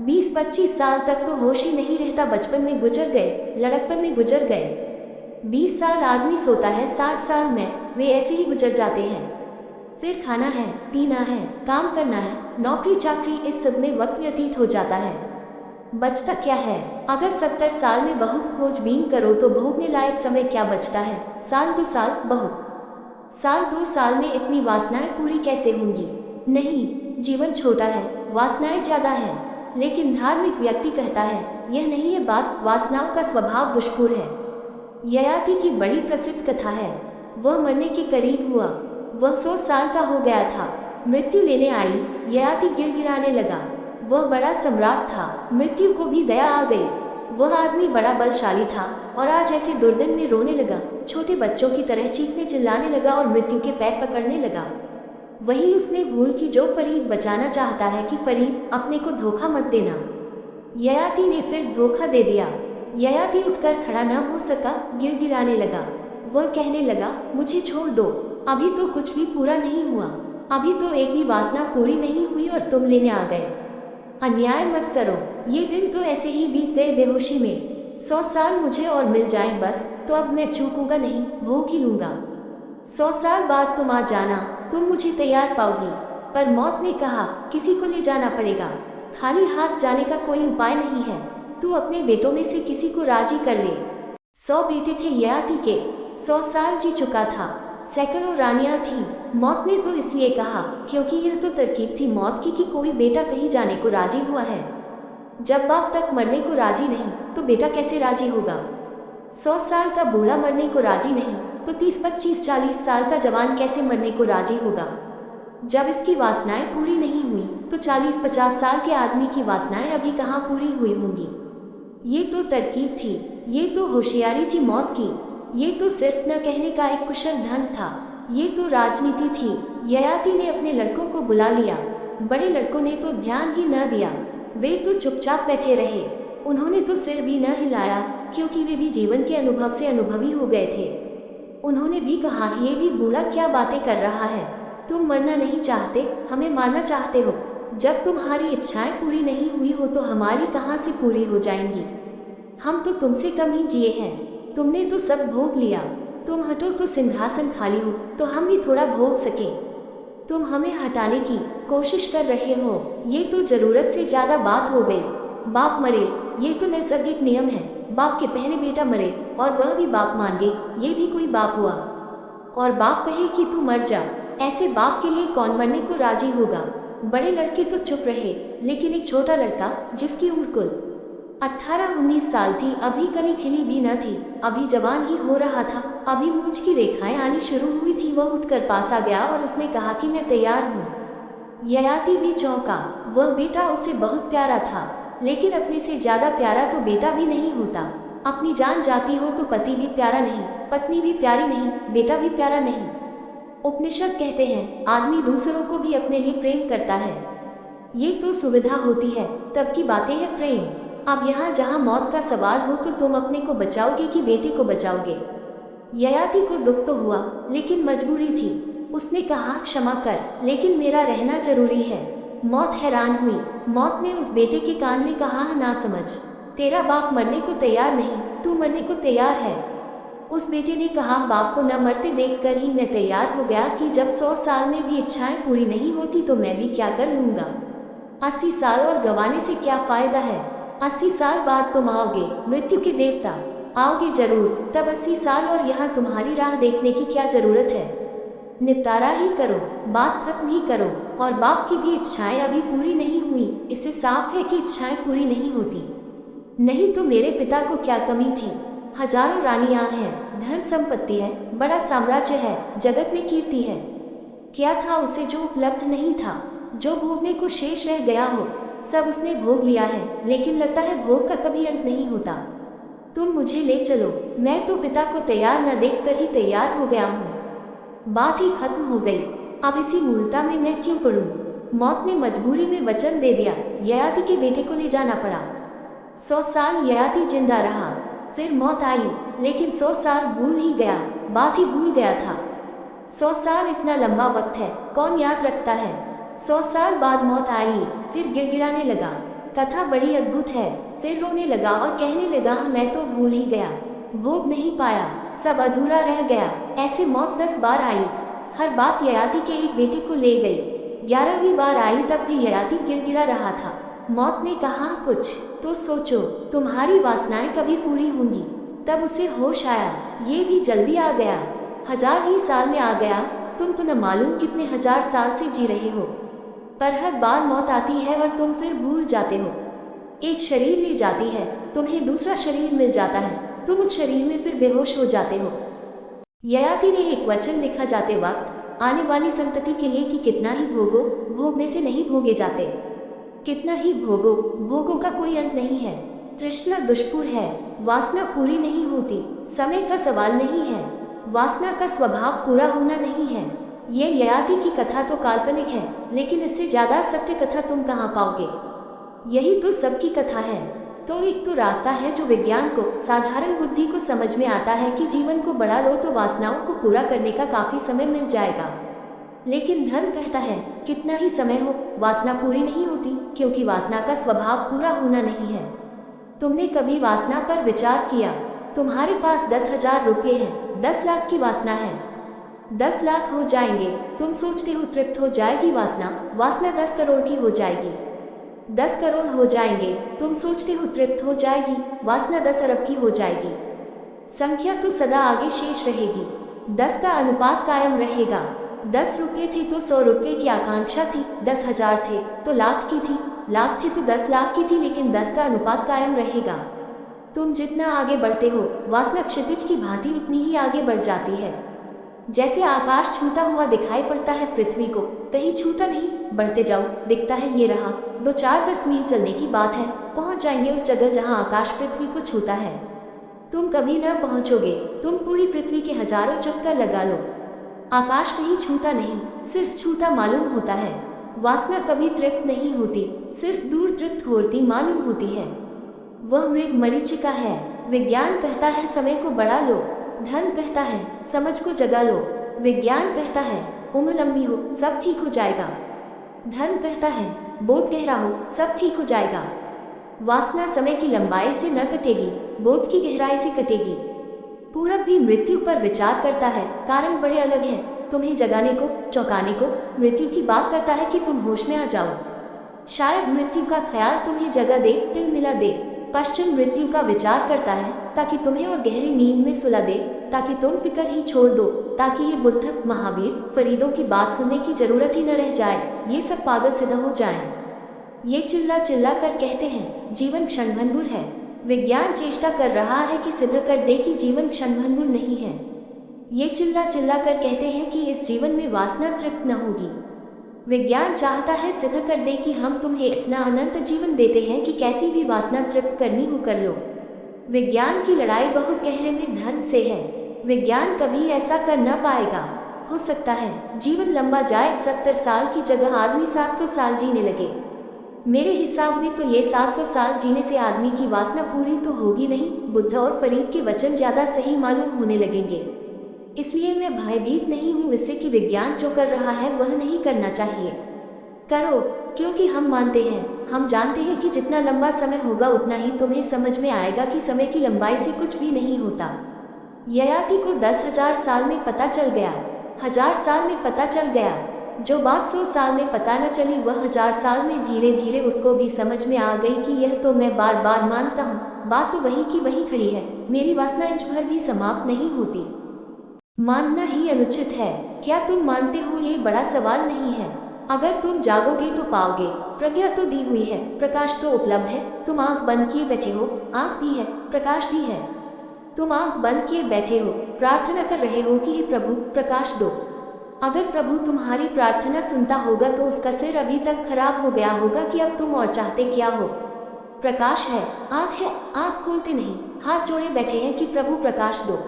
20-25 साल तक तो होश ही नहीं रहता, बचपन में गुजर गए, लड़कपन में गुजर गए। 20 साल आदमी सोता है, 60 साल में वे ऐसे ही गुजर जाते हैं। फिर खाना है, पीना है, काम करना है, नौकरी चाकरी, इस सब में वक्त व्यतीत हो जाता है। बचता क्या है? अगर 70 साल में बहुत खोजबीन करो तो भोगने लायक समय क्या बचता है? साल 2 साल, बहुत साल। 2 साल में इतनी वासनाएं पूरी कैसे होंगी? नहीं, जीवन छोटा है, वासनाएं ज्यादा है। लेकिन धार्मिक व्यक्ति कहता है यह नहीं है बात, वासनाओं का स्वभाव दुष्पूर है। ययाति की बड़ी प्रसिद्ध कथा है। वह मरने के करीब हुआ, वह 100 साल का हो गया था। मृत्यु लेने आई, ययाति गिड़गिड़ाने लगा। वह बड़ा सम्राट था, मृत्यु को भी दया आ गई। वह आदमी बड़ा बलशाली था और आज ऐसे दुर्दिन में रोने लगा, छोटे बच्चों की तरह चीखने चिल्लाने लगा और मृत्यु के पैर पकड़ने लगा। वही उसने भूल की जो फरीद बचाना चाहता है कि फरीद अपने को धोखा मत देना। ययाति ने फिर धोखा दे दिया। ययाति उठकर खड़ा न हो सका, गिड़गिड़ाने लगा। वह कहने लगा मुझे छोड़ दो, अभी तो कुछ भी पूरा नहीं हुआ, अभी तो एक भी वासना पूरी नहीं हुई और तुम लेने आ गए। अन्याय मत करो, ये दिन तो ऐसे ही बीत गए बेहोशी में। 100 साल मुझे और मिल जाएं बस, तो अब मैं चूकूंगा नहीं, भोग ही लूंगा। 100 साल बाद तुम आ जाना, तुम मुझे तैयार पाओगी। पर मौत ने कहा किसी को ले जाना पड़ेगा, खाली हाथ जाने का कोई उपाय नहीं है। तू अपने बेटों में से किसी को राजी कर ले। 100 बेटे थे ययाति के, 100 साल जी चुका था, सैकड़ों रानियां थीं। मौत ने तो इसलिए कहा क्योंकि यह तो तरकीब थी मौत की कि कोई बेटा कहीं जाने को राजी हुआ है। जब बाप तक मरने को राजी नहीं तो बेटा कैसे राजी होगा? 100 साल का बूढ़ा मरने को राजी नहीं तो 30-25-40 साल का जवान कैसे मरने को राजी होगा? जब इसकी वासनाएं पूरी नहीं हुई तो 40-50 साल के आदमी की वासनाएं अभी कहाँ पूरी हुई होंगी? ये तो तरकीब थी, ये तो होशियारी थी मौत की, ये तो सिर्फ न कहने का एक कुशल ढंग था, ये तो राजनीति थी। ययाति ने अपने लड़कों को बुला लिया। बड़े लड़कों ने तो ध्यान ही न दिया, वे तो चुपचाप बैठे रहे। उन्होंने तो सिर भी न हिलाया क्योंकि वे भी जीवन के अनुभव से अनुभवी हो गए थे। उन्होंने भी कहा ये भी बूढ़ा क्या बातें कर रहा है, तुम मरना नहीं चाहते, हमें मारना चाहते हो। जब तुम्हारी इच्छाएं पूरी नहीं हुई हो तो हमारी कहाँ से पूरी हो जाएंगी? हम तो तुमसे कम ही जिए हैं, तुमने तो सब भोग लिया। तुम हटो तो सिंहासन खाली हो तो हम भी थोड़ा भोग सकें। तुम हमें हटाने की कोशिश कर रहे हो, ये तो जरूरत से ज़्यादा बात हो गई। बाप मरे, ये तो नैसर्गिक नियम है। बाप के पहले बेटा मरे और वह भी बाप मान गए, ये भी कोई बाप हुआ? और बाप कहे कि तू मर जा, ऐसे बाप के लिए कौन मरने को राजी होगा? बड़े लड़के तो चुप रहे, लेकिन एक छोटा लड़का जिसकी उम्र कुल 18-19 साल थी, अभी कली खिली भी न थी, अभी जवान ही हो रहा था, अभी मूंछ की रेखाएं आनी शुरू हुई थी, वह उठकर पास आ गया और उसने कहा कि मैं तैयार हूँ। ययाति भी चौंका। वह बेटा उसे बहुत प्यारा था, लेकिन अपने से ज़्यादा प्यारा तो बेटा भी नहीं होता। अपनी जान जाती हो तो पति भी प्यारा नहीं, पत्नी भी प्यारी नहीं, बेटा भी प्यारा नहीं। उपनिषद कहते हैं आदमी दूसरों को भी अपने लिए प्रेम करता है। ये तो सुविधा होती है तब की बातें हैं प्रेम। अब यहाँ जहाँ मौत का सवाल हो तो तुम अपने को बचाओगे कि बेटे को बचाओगे? ययाति को दुख तो हुआ लेकिन मजबूरी थी। उसने कहा क्षमा कर, लेकिन मेरा रहना जरूरी है। मौत हैरान हुई। मौत ने उस बेटे के कान में कहा ना समझ, तेरा बाप मरने को तैयार नहीं, तू मरने को तैयार है। उस बेटे ने कहा बाप को न मरते देखकर ही मैं तैयार हो गया कि जब 100 साल में भी इच्छाएं पूरी नहीं होती तो मैं भी क्या कर लूँगा। 80 साल और गंवाने से क्या फ़ायदा है? 80 साल बाद तुम आओगे, मृत्यु के देवता आओगे जरूर, तब 80 साल और यहाँ तुम्हारी राह देखने की क्या ज़रूरत है? निपटारा ही करो, बात खत्म ही करो। और बाप की भी इच्छाएं अभी पूरी नहीं हुई, इससे साफ है कि इच्छाएं पूरी नहीं होती। नहीं तो मेरे पिता को क्या कमी थी? हजारों रानियां हैं, धन संपत्ति है, बड़ा साम्राज्य है, जगत में कीर्ति है। क्या था उसे जो उपलब्ध नहीं था? जो भोगने को शेष रह गया हो सब उसने भोग लिया है, लेकिन लगता है भोग का कभी अंत नहीं होता। तुम मुझे ले चलो, मैं तो पिता को तैयार न देखकर ही तैयार हो गया हूँ। बात ही खत्म हो गई। अब इसी मूर्ता में मैं क्यों पड़ूं? मौत ने मजबूरी में वचन दे दिया। ययाति के बेटे को ले जाना पड़ा। 100 साल ययाति जिंदा रहा, फिर मौत आई, लेकिन 100 साल भूल ही गया, बात ही भूल गया था। 100 साल इतना लंबा वक्त है, कौन याद रखता है? 100 साल बाद मौत आई, फिर गिड़गिड़ाने लगा। कथा बड़ी अद्भुत है। फिर रोने लगा और कहने लगा, मैं तो भूल ही गया, भोग नहीं पाया, सब अधूरा रह गया। ऐसे मौत 10 बार आई, हर बात ययाति के एक बेटे को ले गई। 11वीं बार आई तब भी ययाति गिड़गिड़ा रहा था। मौत ने कहा, कुछ तो सोचो, तुम्हारी वासनाएं कभी पूरी होंगी। तब उसे होश आया, ये भी जल्दी आ गया, 1000 ही साल में आ गया। तुम तो न मालूम कितने 1000 साल से जी रहे हो, पर हर बार मौत आती है और तुम फिर भूल जाते हो। एक शरीर ले जाती है, तुम्हें दूसरा शरीर मिल जाता है, तुम उस शरीर में फिर बेहोश हो जाते हो। ययाति ने एक वचन लिखा जाते वक्त आने वाली संतति के लिए कि कितना ही भोगो, भोगने से नहीं भोगे जाते। कितना ही भोगो, भोगों का कोई अंत नहीं है। तृष्णा दुष्पुर है, वासना पूरी नहीं होती। समय का सवाल नहीं है, वासना का स्वभाव पूरा होना नहीं है। ये ययाति की कथा तो काल्पनिक है, लेकिन इससे ज्यादा सत्य कथा तुम कहाँ पाओगे? यही तो सबकी कथा है। तो एक तो रास्ता है जो विज्ञान को, साधारण बुद्धि को समझ में आता है कि जीवन को बढ़ा लो तो वासनाओं को पूरा करने का काफी समय मिल जाएगा। लेकिन धर्म कहता है, कितना ही समय हो, वासना पूरी नहीं होती, क्योंकि वासना का स्वभाव पूरा होना नहीं है। तुमने कभी वासना पर विचार किया? तुम्हारे पास 10,000 रुपये हैं, 10 लाख की वासना है। 10 लाख हो जाएंगे, तुम सोचते हो तृप्त हो जाएगी वासना, वासना 10 करोड़ की हो जाएगी। 10 करोड़ हो जाएंगे, तुम सोचते हो तृप्त हो जाएगी, वासना 10 अरब की हो जाएगी। संख्या तो सदा आगे शेष रहेगी, 10 का अनुपात कायम रहेगा। 10 रुपये थे तो 100 रुपये की आकांक्षा थी, 10,000 थे तो लाख की थी, लाख थे तो 10 लाख की थी, लेकिन 10 का अनुपात कायम रहेगा। तुम जितना आगे बढ़ते हो, वासना क्षितिज की भांति उतनी ही आगे बढ़ जाती है। जैसे आकाश छूता हुआ दिखाई पड़ता है पृथ्वी को, कहीं छूता नहीं, बढ़ते जाओ, दिखता है ये रहा, 2-4-10 मील चलने की बात है, पहुंच जाएंगे उस जगह जहां आकाश पृथ्वी को छूता है। तुम कभी न पहुंचोगे, तुम पूरी पृथ्वी के हजारों चक्कर लगा लो, आकाश कहीं छूता नहीं, सिर्फ छूता मालूम होता है। वासना कभी तृप्त नहीं होती, सिर्फ दूर तृप्त होती मालूम होती है। वह मृग मरीचिका है। विज्ञान कहता है समय को बढ़ा लो, धर्म कहता है समझ को जगा लो। विज्ञान कहता है उम्र लंबी हो, सब ठीक हो जाएगा। धर्म कहता है बोध गहरा हो, सब ठीक हो जाएगा। वासना समय की लंबाई से न कटेगी, बोध की गहराई से कटेगी। पूरब भी मृत्यु पर विचार करता है, कारण बड़े अलग हैं। तुम्हें जगाने को, चौंकाने को मृत्यु की बात करता है कि तुम होश में आ जाओ। शायद मृत्यु का ख्याल तुम्हें जगा दे, तिल मिला दे। पश्चिम मृत्यु का विचार करता है ताकि तुम्हें और गहरी नींद में सुला दे, ताकि तुम फिक्र ही छोड़ दो, ताकि ये बुद्ध, महावीर, फरीदों की बात सुनने की जरूरत ही न रह जाए, ये सब पागल सिद्ध हो जाएं। ये चिल्ला चिल्ला कर कहते हैं जीवन क्षणभंगुर है। विज्ञान चेष्टा कर रहा है कि सिद्ध कर दे कि जीवन क्षणभंगुर नहीं है। ये चिल्ला चिल्ला कर कहते हैं कि इस जीवन में वासना तृप्त न होगी। विज्ञान चाहता है सिद्ध कर दे कि हम तुम्हें इतना अनंत जीवन देते हैं कि कैसी भी वासना तृप्त करनी हो कर लो। विज्ञान की लड़ाई बहुत गहरे में धर्म से है। विज्ञान कभी ऐसा कर न पाएगा। हो सकता है जीवन लंबा जाए, 70 साल की जगह आदमी 700 साल जीने लगे। मेरे हिसाब में तो ये 700 साल जीने से आदमी की वासना पूरी तो होगी नहीं। बुद्ध और फरीद के वचन ज्यादा सही मालूम होने लगेंगे। इसलिए मैं भयभीत नहीं हूँ इससे कि विज्ञान जो कर रहा है वह नहीं करना चाहिए। करो, क्योंकि हम मानते हैं, हम जानते हैं कि जितना लंबा समय होगा उतना ही तुम्हें समझ में आएगा कि समय की लंबाई से कुछ भी नहीं होता। ययाति को 10,000 साल में पता चल गया, 1000 साल में पता चल गया। जो बात 100 साल में पता न चली वह 1000 साल में धीरे धीरे उसको भी समझ में आ गई कि यह तो मैं बार बार मानता हूँ, बात तो वहीं की वहीं खड़ी है, मेरी वासना इंच भर भी समाप्त नहीं होती। मानना ही अनुचित है। क्या तुम मानते हो? ये बड़ा सवाल नहीं है। अगर तुम जागोगे तो पाओगे। प्रज्ञा तो दी हुई है, प्रकाश तो उपलब्ध है। तुम आंख बंद किए बैठे हो, आंख भी है, प्रकाश भी है। तुम आंख बंद किए बैठे हो, प्रार्थना कर रहे हो कि हे प्रभु प्रकाश दो। अगर प्रभु तुम्हारी प्रार्थना सुनता होगा तो उसका सिर अभी तक खराब हो गया होगा कि अब तुम और चाहते क्या हो। प्रकाश है, आंख खोलते नहीं, हाथ जोड़े बैठे हैं कि प्रभु प्रकाश दो।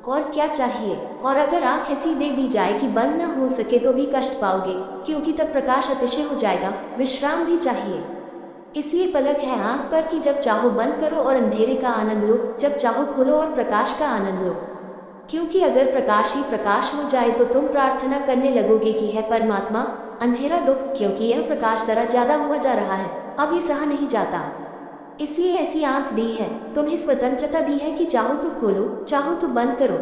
और क्या चाहिए? और अगर आंख ऐसी दे दी जाए कि बंद न हो सके तो भी कष्ट पाओगे, क्योंकि तब प्रकाश अतिशय हो जाएगा। विश्राम भी चाहिए, इसलिए पलक है आंख पर कि जब चाहो बंद करो और अंधेरे का आनंद लो, जब चाहो खोलो और प्रकाश का आनंद लो। क्योंकि अगर प्रकाश ही प्रकाश हो जाए तो तुम प्रार्थना करने लगोगे कि है परमात्मा अंधेरा दो, क्योंकि यह प्रकाश जरा ज्यादा हुआ जा रहा है। अब ये सहा नहीं जाता। इसलिए ऐसी आंख दी है, तुम्हें स्वतंत्रता दी है कि चाहो तो खोलो, चाहो तो बंद करो।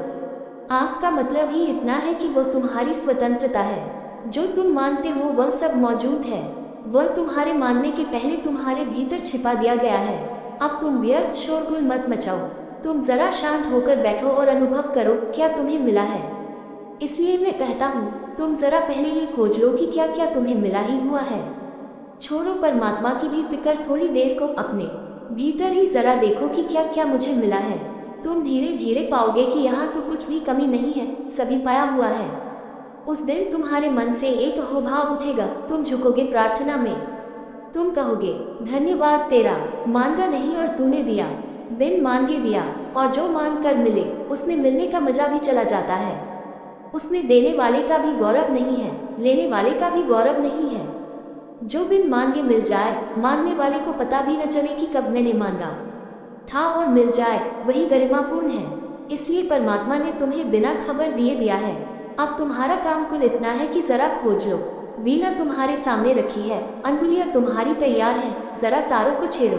आंख का मतलब ही इतना है कि वह तुम्हारी स्वतंत्रता है। जो तुम मानते हो वह सब मौजूद है, वह तुम्हारे मानने के पहले तुम्हारे भीतर छिपा दिया गया है। अब तुम व्यर्थ शोरगुल मत मचाओ, तुम जरा शांत होकर बैठो और अनुभव करो क्या तुम्हें मिला है। इसलिए मैं कहता हूँ, तुम जरा पहले ये खोज लो कि क्या क्या तुम्हें मिला ही हुआ है। छोड़ो परमात्मा की भी फिक्र, थोड़ी देर को अपने भीतर ही जरा देखो कि क्या क्या मुझे मिला है। तुम धीरे धीरे पाओगे कि यहाँ तो कुछ भी कमी नहीं है, सभी पाया हुआ है। उस दिन तुम्हारे मन से एक अहोभाव उठेगा, तुम झुकोगे प्रार्थना में, तुम कहोगे धन्यवाद तेरा, मांगा नहीं और तूने दिया, बिन मांगे दिया, और जो मांग कर मिले उसमें मिलने का मजा भी चला जाता है। उसमें देने वाले का भी गौरव नहीं है, लेने वाले का भी गौरव नहीं है। जो बिन मांगे मिल जाए, मांगने वाले को पता भी न चले कि कब मैंने मांगा था और मिल जाए, वही गरिमापूर्ण है। इसलिए परमात्मा ने तुम्हें बिना खबर दिए दिया है। अब तुम्हारा काम कुल इतना है कि जरा खोज लो। वीणा तुम्हारे सामने रखी है, अंगुलियां तुम्हारी तैयार हैं, जरा तारों को छेड़ो।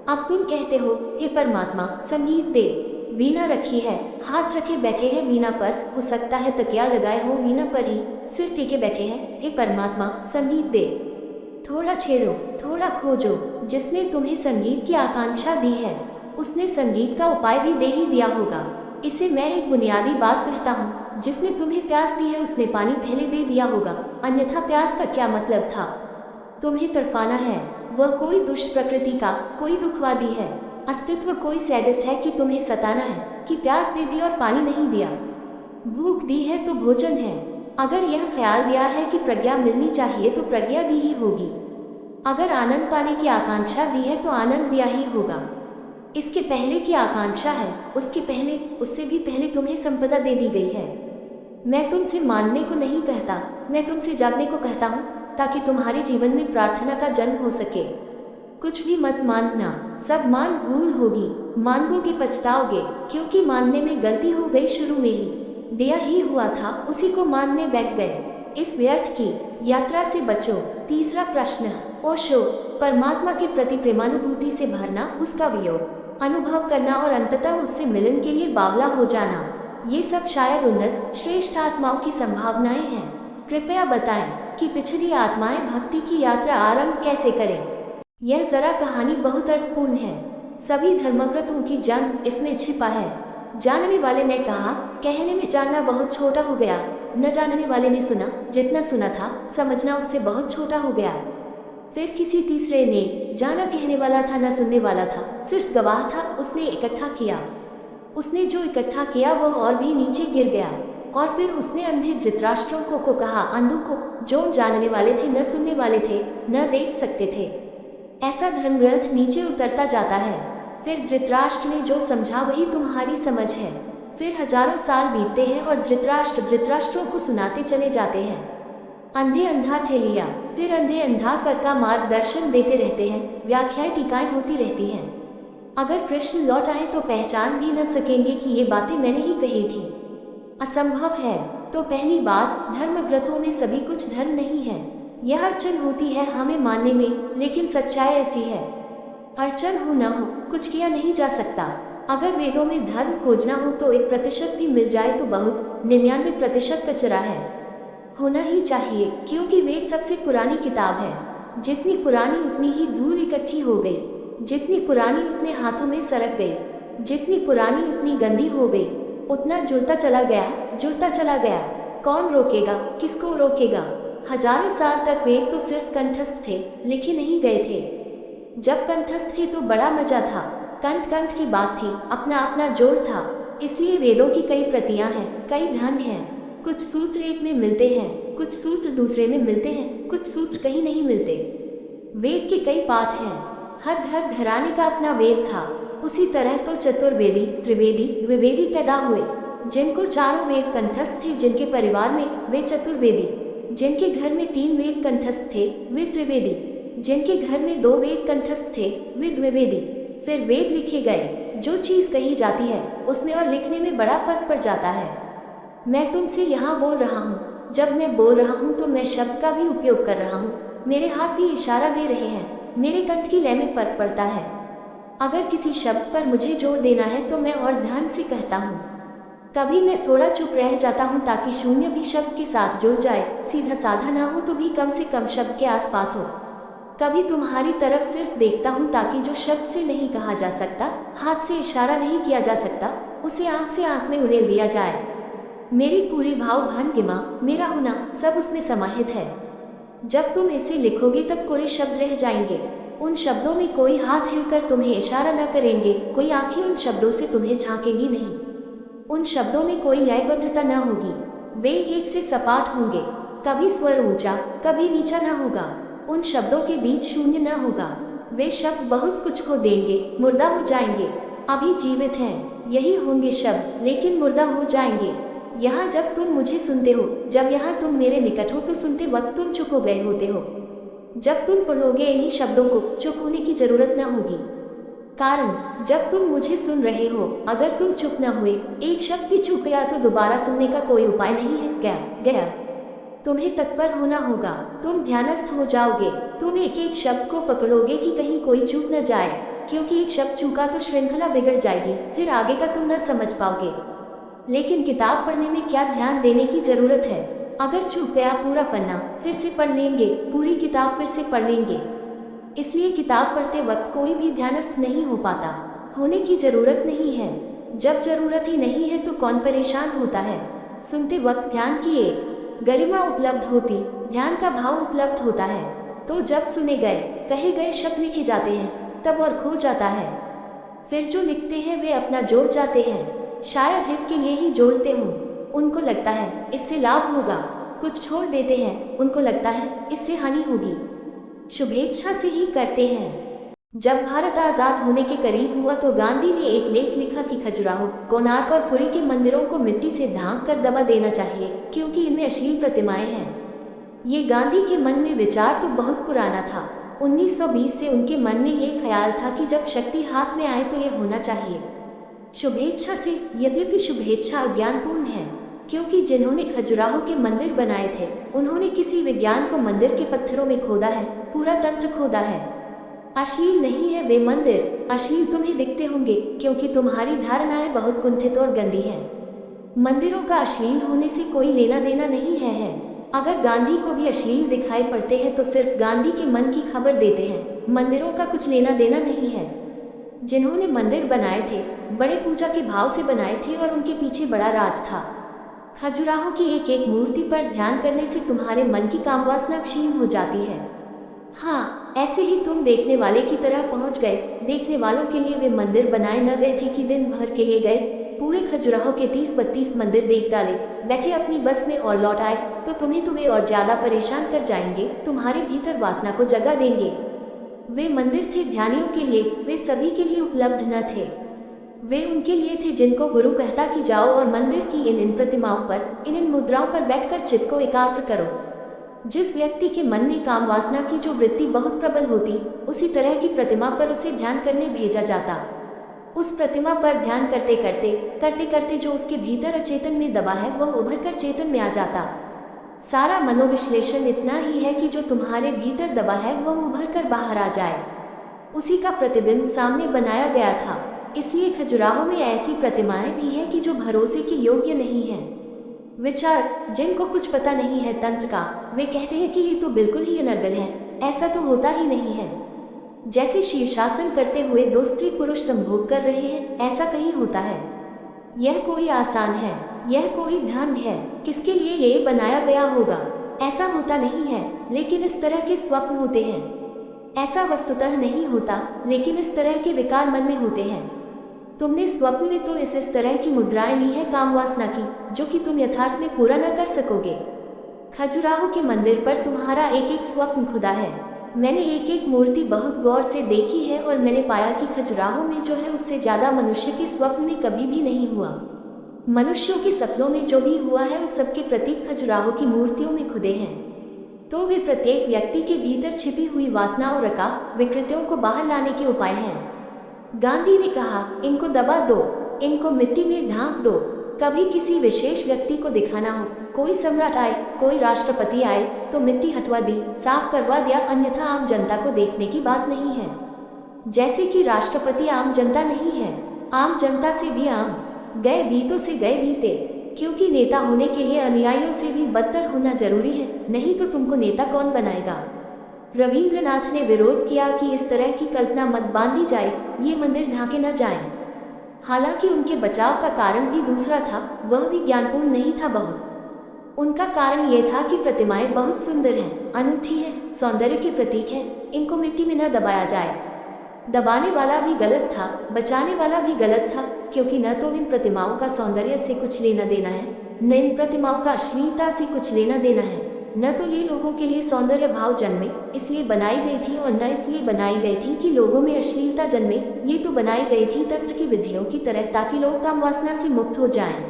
अब तुम कहते हो, हे परमात्मा संगीत दे। वीणा रखी है, हाथ रखे बैठे हैं वीणा पर, हो सकता है तकिया लगाए हो वीणा पर ही, सिर टीके बैठे हैं, हे परमात्मा संगीत दे। थोड़ा छेड़ो, थोड़ा खोजो। जिसने तुम्हें संगीत की आकांक्षा दी है उसने संगीत का उपाय भी दे ही दिया होगा। इसे मैं एक बुनियादी बात कहता हूँ, जिसने तुम्हें प्यास दी है उसने पानी पहले दे दिया होगा, अन्यथा प्यास का क्या मतलब था। तुम्हें तड़फाना है, वह कोई दुष्ट प्रकृति का, कोई दुखवादी है। अस्तित्व कोई सैडिस्ट है कि तुम्हें सताना है कि प्यास दे दी और पानी नहीं दिया। भूख दी है तो भोजन है। अगर यह ख्याल दिया है कि प्रज्ञा मिलनी चाहिए तो प्रज्ञा दी ही होगी। अगर आनंद पाने की आकांक्षा दी है तो आनंद दिया ही होगा। इसके पहले की आकांक्षा है, उसके पहले, उससे भी पहले तुम्हें संपदा दे दी गई है। मैं तुमसे मानने को नहीं कहता, मैं तुमसे जागने को कहता हूँ, ताकि तुम्हारे जीवन में प्रार्थना का जन्म हो सके। कुछ भी मत मांगना, सब मान भूल होगी, मांगोगे पछताओगे, क्योंकि मानने में गलती हो गई शुरू में ही। दिया ही हुआ था, उसी को मानने बैठ गए। इस व्यर्थ की यात्रा से बचो। तीसरा प्रश्न, ओशो, परमात्मा के प्रति प्रेमानुभूति से भरना, उसका वियोग अनुभव करना और अंततः उससे मिलन के लिए बावला हो जाना, ये सब शायद उन्नत श्रेष्ठ आत्माओं की संभावनाएं हैं। कृपया बताएं कि पिछड़ी आत्माएं भक्ति की यात्रा आरंभ कैसे करें। यह जरा कहानी बहुत अर्थपूर्ण है। सभी धर्मव्रतों की जन्म इसमें छिपा है। जानने वाले ने कहा, कहने में जानना बहुत छोटा हो गया। न जानने वाले ने सुना, जितना सुना था समझना उससे बहुत छोटा हो गया। फिर किसी तीसरे ने, जाना कहने वाला था न सुनने वाला था, सिर्फ गवाह था, उसने इकट्ठा किया। उसने जो इकट्ठा किया वह और भी नीचे गिर गया। और फिर उसने अंधे धृतराष्ट्रों को कहा, अंधों को, जो जानने वाले थे न सुनने वाले थे, न देख सकते थे। ऐसा धर्मग्रंथ नीचे उतरता जाता है। फिर धृतराष्ट्र ने जो समझा वही तुम्हारी समझ है। फिर हजारों साल बीतते हैं और धृतराष्ट्रों को सुनाते चले जाते हैं। अंधे अंधा ठेलिया, फिर अंधे अंधा कर का मार्गदर्शन देते रहते हैं, व्याख्याएं टीकाएं होती रहती हैं। अगर कृष्ण लौट आए तो पहचान भी न सकेंगे कि ये बातें मैंने ही कही थी। असंभव है। तो पहली बात, धर्मग्रंथों में सभी कुछ धर्म नहीं है। यह अड़चन होती है हमें मानने में, लेकिन सच्चाई ऐसी है। अड़चन हो न हो, कुछ किया नहीं जा सकता। अगर वेदों में धर्म खोजना हो तो 1% भी मिल जाए तो बहुत, 99% कचरा है। होना ही चाहिए, क्योंकि वेद सबसे पुरानी किताब है। जितनी पुरानी उतनी ही धूल इकट्ठी हो गई, जितनी पुरानी उतने हाथों में सरक गई, जितनी पुरानी उतनी गंदी हो गई, उतना जुड़ता चला गया। कौन रोकेगा, किसको रोकेगा। हजारों साल तक वेद तो सिर्फ कंठस्थ थे, लिखे नहीं गए थे। जब कंठस्थ थे तो बड़ा मजा था, कंठ की बात थी, अपना अपना जोड़ था। इसलिए वेदों की कई प्रतियां हैं, कई धन हैं। कुछ सूत्र एक में मिलते हैं, कुछ सूत्र दूसरे में मिलते हैं, कुछ सूत्र कहीं नहीं मिलते। वेद के कई पाठ हैं, हर घर घराने का अपना वेद था। उसी तरह तो चतुर्वेदी, त्रिवेदी, द्विवेदी पैदा हुए। जिनको चारों वेद कंठस्थ थे, जिनके परिवार में, वे चतुर्वेदी। जिनके घर में 3 वेद कंठस्थ थे, वे त्रिवेदी। जिनके घर में 2 वेद कंठस्थ थे, वे द्विवेदी। फिर वेद लिखे गए। जो चीज़ कही जाती है उसमें और लिखने में बड़ा फर्क पड़ जाता है। मैं तुमसे यहाँ बोल रहा हूँ। जब मैं बोल रहा हूँ तो मैं शब्द का भी उपयोग कर रहा हूँ, मेरे हाथ भी इशारा दे रहे हैं। मेरे कंठ की लय में फर्क पड़ता है। अगर किसी शब्द पर मुझे जोर देना है तो मैं और ध्यान से कहता हूँ। कभी मैं थोड़ा चुप रह जाता हूँ ताकि शून्य भी शब्द के साथ जुड़ जाए, सीधा साधा ना हो तो भी कम से कम शब्द के आसपास हो। कभी तुम्हारी तरफ सिर्फ देखता हूँ ताकि जो शब्द से नहीं कहा जा सकता, हाथ से इशारा नहीं किया जा सकता, उसे आंख से आंख में उड़ेल दिया जाए। मेरी पूरी भाव भंगिमा, मेरा होना, सब उसमें समाहित है। जब तुम इसे लिखोगे तब कोरे शब्द रह जाएंगे। उन शब्दों में कोई हाथ हिलकर तुम्हें इशारा न करेंगे, कोई आंखें उन शब्दों से तुम्हें झांकेंगी नहीं। उन शब्दों में कोई लयबद्धता न होगी, वे एक से सपाट होंगे। कभी स्वर ऊंचा कभी नीचा न होगा। उन शब्दों के बीच शून्य न होगा। वे शब्द बहुत कुछ खो देंगे, मुर्दा हो जाएंगे। अभी जीवित हैं, यही होंगे शब्द, लेकिन मुर्दा हो जाएंगे। यहाँ जब तुम मुझे सुनते हो, जब यहाँ तुम मेरे निकट हो तो सुनते वक्त तुम चुप हो गए होते हो। जब तुम पढ़ोगे इन्हीं शब्दों को, चुप होने की जरूरत न होगी। कारण, जब तुम मुझे सुन रहे हो, अगर तुम चुप न हुए, एक शब्द भी चुप गया तो दोबारा सुनने का कोई उपाय नहीं है। गया तुम्हें तत्पर होना होगा। तुम ध्यानस्थ हो जाओगे। तुम एक एक शब्द को पकड़ोगे कि कहीं कोई चूक न जाए, क्योंकि एक शब्द चूका तो श्रृंखला बिगड़ जाएगी, फिर आगे का तुम न समझ पाओगे। लेकिन किताब पढ़ने में क्या ध्यान देने की जरूरत है? अगर चूक गया पूरा पन्ना, फिर से पढ़ लेंगे, पूरी किताब फिर से पढ़ लेंगे। इसलिए किताब पढ़ते वक्त कोई भी ध्यानस्थ नहीं हो पाता। होने की जरूरत नहीं है। जब जरूरत ही नहीं है तो कौन परेशान होता है? सुनते वक्त ध्यान की एक गरिमा उपलब्ध होती, ध्यान का भाव उपलब्ध होता है, तो जब सुने गए कहे गए शब्द लिखे जाते हैं तब और खो जाता है। फिर जो लिखते हैं वे अपना जोड़ जाते हैं, शायद हित के लिए ही जोड़ते हों। उनको लगता है इससे लाभ होगा, कुछ छोड़ देते हैं, उनको लगता है इससे हानि होगी। शुभेच्छा से ही करते हैं। जब भारत आज़ाद होने के करीब हुआ तो गांधी ने एक लेख लिखा कि खजुराहो, कोणार्क और पुरी के मंदिरों को मिट्टी से ढांक कर दबा देना चाहिए, क्योंकि इनमें अश्लील प्रतिमाएं हैं। ये गांधी के मन में विचार तो बहुत पुराना था। 1920 से उनके मन में ये ख्याल था कि जब शक्ति हाथ में आए तो ये होना चाहिए। शुभेच्छा से, यद्यपि शुभेच्छा अज्ञानपूर्ण है, क्योंकि जिन्होंने खजुराहो के मंदिर बनाए थे उन्होंने किसी विज्ञान को मंदिर के पत्थरों में खोदा है, पूरा तंत्र खोदा है। अश्लील नहीं है वे मंदिर, अश्लील तुम्हें दिखते होंगे क्योंकि तुम्हारी धारणाएं बहुत कुंठित और गंदी हैं। मंदिरों का अश्लील होने से कोई लेना देना नहीं है। अगर गांधी को भी अश्लील दिखाई पड़ते हैं तो सिर्फ गांधी के मन की खबर देते हैं, मंदिरों का कुछ लेना देना नहीं है। जिन्होंने मंदिर बनाए थे बड़े पूजा के भाव से बनाए थे और उनके पीछे बड़ा राज था। खजुराहो की एक एक मूर्ति पर ध्यान करने से तुम्हारे मन की कामवासना क्षीण हो जाती है। हाँ, ऐसे ही तुम देखने वाले की तरह पहुंच गए। देखने वालों के लिए वे मंदिर बनाए न गए थे कि दिन भर के लिए गए। पूरे खजुराहो के 30-32 मंदिर देख डाले, बैठे अपनी बस में और लौट आए तो तुम्हें और ज्यादा परेशान कर जाएंगे, तुम्हारे भीतर वासना को जगा देंगे। वे मंदिर थे ध्यानियों के लिए, वे सभी के लिए उपलब्ध न थे। वे उनके लिए थे जिनको गुरु कहता कि जाओ और मंदिर की इन प्रतिमाओं पर, इन मुद्राओं पर बैठकर चित्त को एकाग्र करो। जिस व्यक्ति के मन में काम वासना की जो वृत्ति बहुत प्रबल होती, उसी तरह की प्रतिमा पर उसे ध्यान करने भेजा जाता। उस प्रतिमा पर ध्यान करते करते जो उसके भीतर अचेतन में दबा है वह उभर कर चेतन में आ जाता। सारा मनोविश्लेषण इतना ही है कि जो तुम्हारे भीतर दबा है वह उभर कर बाहर आ जाए। उसी का प्रतिबिंब सामने बनाया गया था। इसलिए खजुराहो में ऐसी प्रतिमाएं भी हैं कि जो भरोसे के योग्य नहीं हैं। विचार, जिनको कुछ पता नहीं है तंत्र का, वे कहते हैं कि ये तो बिल्कुल ही अनर्गल है, ऐसा तो होता ही नहीं है। जैसे शीर्षासन करते हुए दो स्त्री पुरुष संभोग कर रहे हैं, ऐसा कहीं होता है? यह कोई आसान है, यह कोई ध्यान है, किसके लिए ये बनाया गया होगा? ऐसा होता नहीं है, लेकिन इस तरह के स्वप्न होते हैं। ऐसा वस्तुतः नहीं होता, लेकिन इस तरह के विकार मन में होते हैं। तुमने स्वप्न में तो इस तरह की मुद्राएं ली है काम वासना की, जो कि तुम यथार्थ में पूरा न कर सकोगे। खजुराहो के मंदिर पर तुम्हारा एक एक स्वप्न खुदा है। मैंने एक एक मूर्ति बहुत गौर से देखी है और मैंने पाया कि खजुराहो में जो है उससे ज्यादा मनुष्य के स्वप्न में कभी भी नहीं हुआ। मनुष्यों के सपनों में जो भी हुआ है उस सबके प्रतीक खजुराहो की मूर्तियों में खुदे हैं। तो वे प्रत्येक व्यक्ति के भीतर छिपी हुई वासना और विकृतियों को बाहर लाने के उपाय हैं। गांधी ने कहा, इनको दबा दो, इनको मिट्टी में ढांक दो, कभी किसी विशेष व्यक्ति को दिखाना हो, कोई सम्राट आए, कोई राष्ट्रपति आए तो मिट्टी हटवा दी, साफ करवा दिया, अन्यथा आम जनता को देखने की बात नहीं है। जैसे कि राष्ट्रपति आम जनता नहीं है, आम जनता से भी आम, गए बीतों से गए बीते, क्योंकि नेता होने के लिए अनुयायियों से भी बदतर होना जरूरी है, नहीं तो तुमको नेता कौन बनाएगा। रविंद्रनाथ ने विरोध किया कि इस तरह की कल्पना मत बांधी जाए, ये मंदिर ढांके न जाएं। हालांकि उनके बचाव का कारण भी दूसरा था, वह भी ज्ञानपूर्ण नहीं था बहुत। उनका कारण यह था कि प्रतिमाएं बहुत सुंदर हैं, अनूठी हैं, सौंदर्य के प्रतीक हैं, इनको मिट्टी में न दबाया जाए। दबाने वाला भी गलत था, बचाने वाला भी गलत था, क्योंकि न तो इन प्रतिमाओं का सौंदर्य से कुछ लेना देना है, न इन प्रतिमाओं का अश्लीलता से कुछ लेना देना है, न तो ये लोगों के लिए सौंदर्य भाव जन्मे इसलिए बनाई गई थी, और न इसलिए बनाई गई थी कि लोगों में अश्लीलता जन्मे। ये तो बनाई गई थी तंत्र की विधियों की तरह, ताकि लोग काम वासना से मुक्त हो जाएं।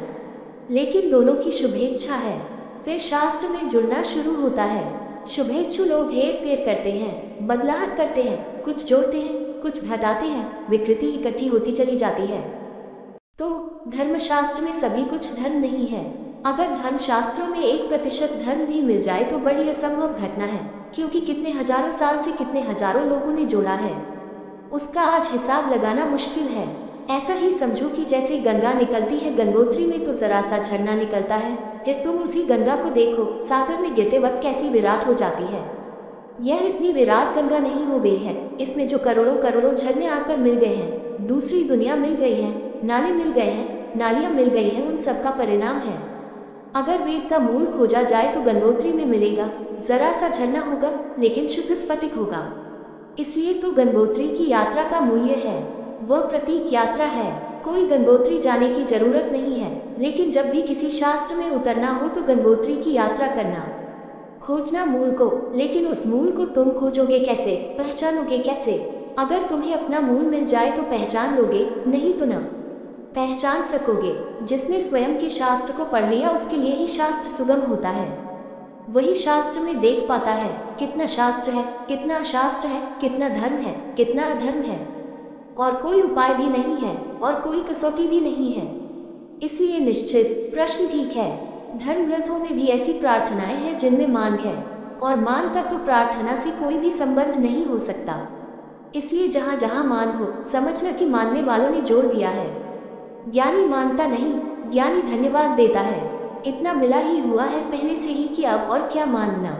लेकिन दोनों की शुभेच्छा है। फिर शास्त्र में जुड़ना शुरू होता है। शुभेच्छु लोग हेर फेर करते हैं, बदलाहट करते हैं, कुछ जोड़ते हैं, कुछ घटाते हैं, विकृति इकट्ठी होती चली जाती है। तो धर्मशास्त्र में सभी कुछ धर्म नहीं है। अगर धर्मशास्त्रों में 1% धर्म भी मिल जाए तो बड़ी असंभव घटना है, क्योंकि कितने हजारों साल से कितने हजारों लोगों ने जोड़ा है, उसका आज हिसाब लगाना मुश्किल है। ऐसा ही समझो कि जैसे गंगा निकलती है गंगोत्री में तो जरा सा झरना निकलता है, फिर तुम उसी गंगा को देखो सागर में गिरते वक्त कैसी विराट हो जाती है। यह इतनी विराट गंगा नहीं हो गई है, इसमें जो करोड़ों करोड़ों झरने आकर मिल गए हैं, दूसरी दुनिया मिल गई है, नाले मिल गए हैं, नालियां मिल गई हैं, उन सब का परिणाम है। अगर वेद का मूल खोजा जाए तो गंगोत्री में मिलेगा, जरा सा झरना होगा लेकिन शुद्ध स्फटिक होगा। इसलिए तो गंगोत्री की यात्रा का मूल्य है, वह प्रतीक यात्रा है। कोई गंगोत्री जाने की जरूरत नहीं है, लेकिन जब भी किसी शास्त्र में उतरना हो तो गंगोत्री की यात्रा करना, खोजना मूल को। लेकिन उस मूल को तुम खोजोगे कैसे, पहचानोगे कैसे? अगर तुम्हें अपना मूल मिल जाए तो पहचान लोगे, नहीं तो न पहचान सकोगे। जिसने स्वयं के शास्त्र को पढ़ लिया उसके लिए ही शास्त्र सुगम होता है। वही शास्त्र में देख पाता है कितना शास्त्र है, कितना अशास्त्र है, कितना धर्म है, कितना अधर्म है। और कोई उपाय भी नहीं है और कोई कसौटी भी नहीं है। इसलिए निश्चित प्रश्न ठीक है। धर्म ग्रंथों में भी ऐसी प्रार्थनाएं हैं जिनमें मान है, और मान का तो प्रार्थना से कोई भी संबंध नहीं हो सकता। इसलिए जहाँ जहाँ मान हो समझना कि मानने वालों ने जोड़ दिया है। ज्ञानी मानता नहीं, ज्ञानी धन्यवाद देता है। इतना मिला ही हुआ है पहले से ही कि अब और क्या मानना।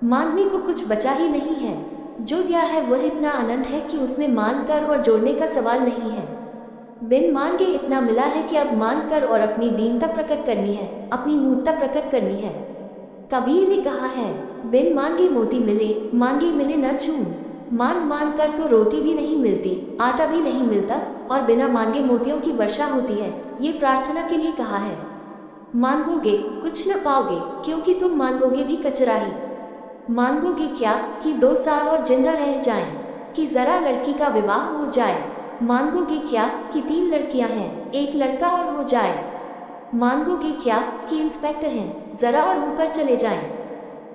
मानने को कुछ बचा ही नहीं है। जो दिया है वह इतना अनंत है कि उसमें मानकर और जोड़ने का सवाल नहीं है। बिन मांगे इतना मिला है कि अब मानकर और अपनी दीनता प्रकट करनी है, अपनी मूर्खता प्रकट करनी है। कबीर ने कहा है, बिन मांगे मोती मिले, मांगे मिले न चूम। मान कर तो रोटी भी नहीं मिलती, आटा भी नहीं मिलता, और बिना मांगे मोतियों की वर्षा होती है। ये प्रार्थना के लिए कहा है। मांगोगे कुछ न पाओगे, क्योंकि तुम मांगोगे भी कचरा ही। मांगोगे क्या कि 2 साल और जिंदा रह जाएं, कि जरा लड़की का विवाह हो जाए। मांगोगे क्या कि 3 लड़कियां हैं, 1 लड़का और हो जाए। मांगोगे क्या कि इंस्पेक्टर हैं, जरा और ऊपर चले जाएं।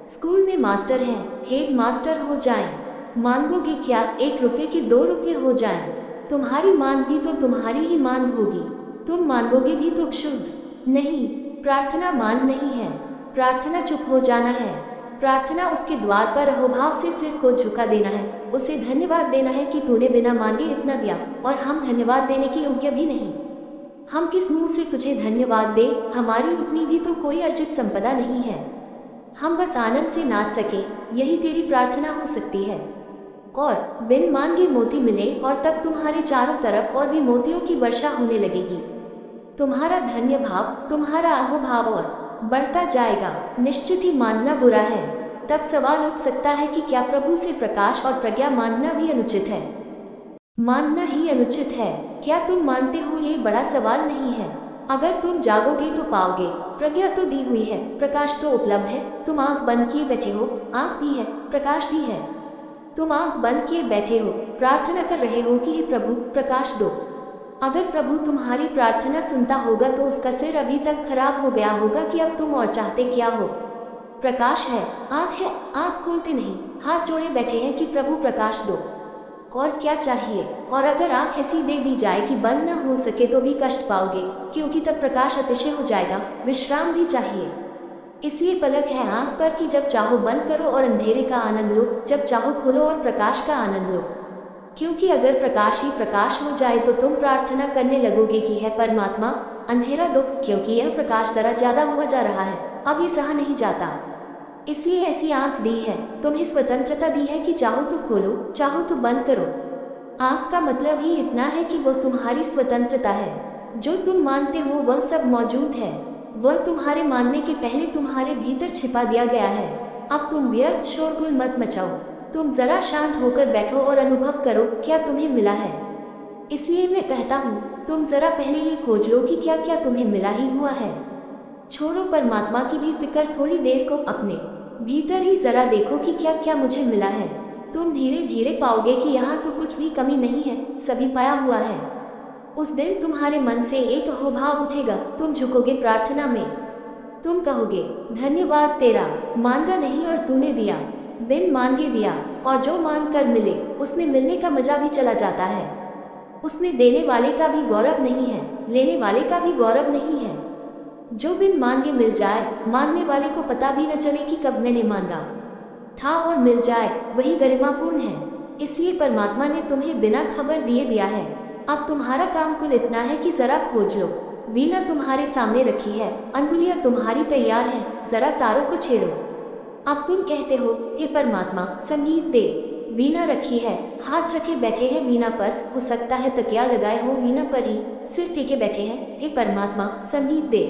स्कूल में मास्टर हैं, हेड मास्टर हो जाएं। मांगोगे क्या 1 रुपये के 2 रुपये हो जाएं। तुम्हारी मांग भी तो तुम्हारी ही मांग होगी, तुम मांगोगे भी तो शुद्ध नहीं। प्रार्थना मांग नहीं है, प्रार्थना चुप हो जाना है। प्रार्थना उसके द्वार पर अहोभाव से सिर को झुका देना है, उसे धन्यवाद देना है कि तूने बिना मांगे इतना दिया, और हम धन्यवाद देने की योग्य भी नहीं। हम किस मुंह से तुझे धन्यवाद दे, हमारी उतनी भी तो कोई अर्जित संपदा नहीं है। हम बस आनंद से नाच सके, यही तेरी प्रार्थना हो सकती है। और बिन मांगे मोती मिले, और तब तुम्हारे चारों तरफ और भी मोतियों की वर्षा होने लगेगी। तुम्हारा धन्य भाव, तुम्हारा अहोभाव और बढ़ता जाएगा। निश्चित ही मानना बुरा है। तब सवाल उठ सकता है कि क्या प्रभु से प्रकाश और प्रज्ञा मांगना भी अनुचित है? मानना ही अनुचित है। क्या तुम मानते हो? ये बड़ा सवाल नहीं है। अगर तुम जागोगे तो पाओगे। प्रज्ञा तो दी हुई है, प्रकाश तो उपलब्ध है। तुम आंख बंद किए बैठे हो, आंख भी है, प्रकाश भी है। तुम आंख बंद किए बैठे हो, प्रार्थना कर रहे हो कि हे प्रभु प्रकाश दो। अगर प्रभु तुम्हारी प्रार्थना सुनता होगा तो उसका सिर अभी तक खराब हो गया होगा कि अब तुम और चाहते क्या हो। प्रकाश है, आंख खोलते नहीं, हाथ जोड़े बैठे हैं कि प्रभु प्रकाश दो। और क्या चाहिए? और अगर आंख ऐसी दे दी जाए कि बंद न हो सके तो भी कष्ट पाओगे, क्योंकि तब प्रकाश अतिशय हो जाएगा। विश्राम भी चाहिए, इसलिए पलक है आंख पर कि जब चाहो बंद करो और अंधेरे का आनंद लो, जब चाहो खोलो और प्रकाश का आनंद लो। क्योंकि अगर प्रकाश ही प्रकाश हो जाए तो तुम प्रार्थना करने लगोगे कि है परमात्मा अंधेरा दो, क्योंकि यह प्रकाश जरा ज्यादा हुआ जा रहा है, अब ये सहा नहीं जाता। इसलिए ऐसी आंख दी है, तुम्हें स्वतंत्रता दी है कि चाहो तो खोलो, चाहो तो बंद करो। आंख का मतलब ही इतना है कि वह तुम्हारी स्वतंत्रता है। जो तुम मानते हो वह सब मौजूद है, वह तुम्हारे मानने के पहले तुम्हारे भीतर छिपा दिया गया है। अब तुम व्यर्थ शोरगुल मत मचाओ, तुम जरा शांत होकर बैठो और अनुभव करो क्या तुम्हें मिला है। इसलिए मैं कहता हूँ तुम जरा पहले ये खोज लो कि क्या क्या तुम्हें मिला ही हुआ है। छोड़ो परमात्मा की भी फिक्र, थोड़ी देर को अपने भीतर ही जरा देखो कि क्या क्या मुझे मिला है। तुम धीरे धीरे पाओगे कि यहाँ तो कुछ भी कमी नहीं है, सभी पाया हुआ है। उस दिन तुम्हारे मन से एक अहोभाव उठेगा, तुम झुकोगे प्रार्थना में, तुम कहोगे धन्यवाद तेरा, मांगा नहीं और तूने दिया, बिन मांगे दिया, और जो मांग कर मिले उसमें मिलने का मजा भी चला जाता है। उसमें देने वाले का भी गौरव नहीं है, लेने वाले का भी गौरव नहीं है। जो बिन मांगे मिल जाए, मांगने वाले को पता भी न चले कि कब मैंने मांगा था और मिल जाए, वही गरिमापूर्ण है। इसलिए परमात्मा ने तुम्हें बिना खबर दिए दिया है। अब तुम्हारा काम कुल इतना है कि जरा खोज लो। वीणा तुम्हारे सामने रखी है, अंगुलियां तुम्हारी तैयार हैं, जरा तारों को छेड़ो। अब तुम कहते हो हे परमात्मा संगीत दे। वीणा रखी है, हाथ रखे बैठे हैं वीणा पर, हो सकता है तकिया लगाए हो वीणा पर ही, सिर टिके बैठे हैं, हे परमात्मा संगीत दे।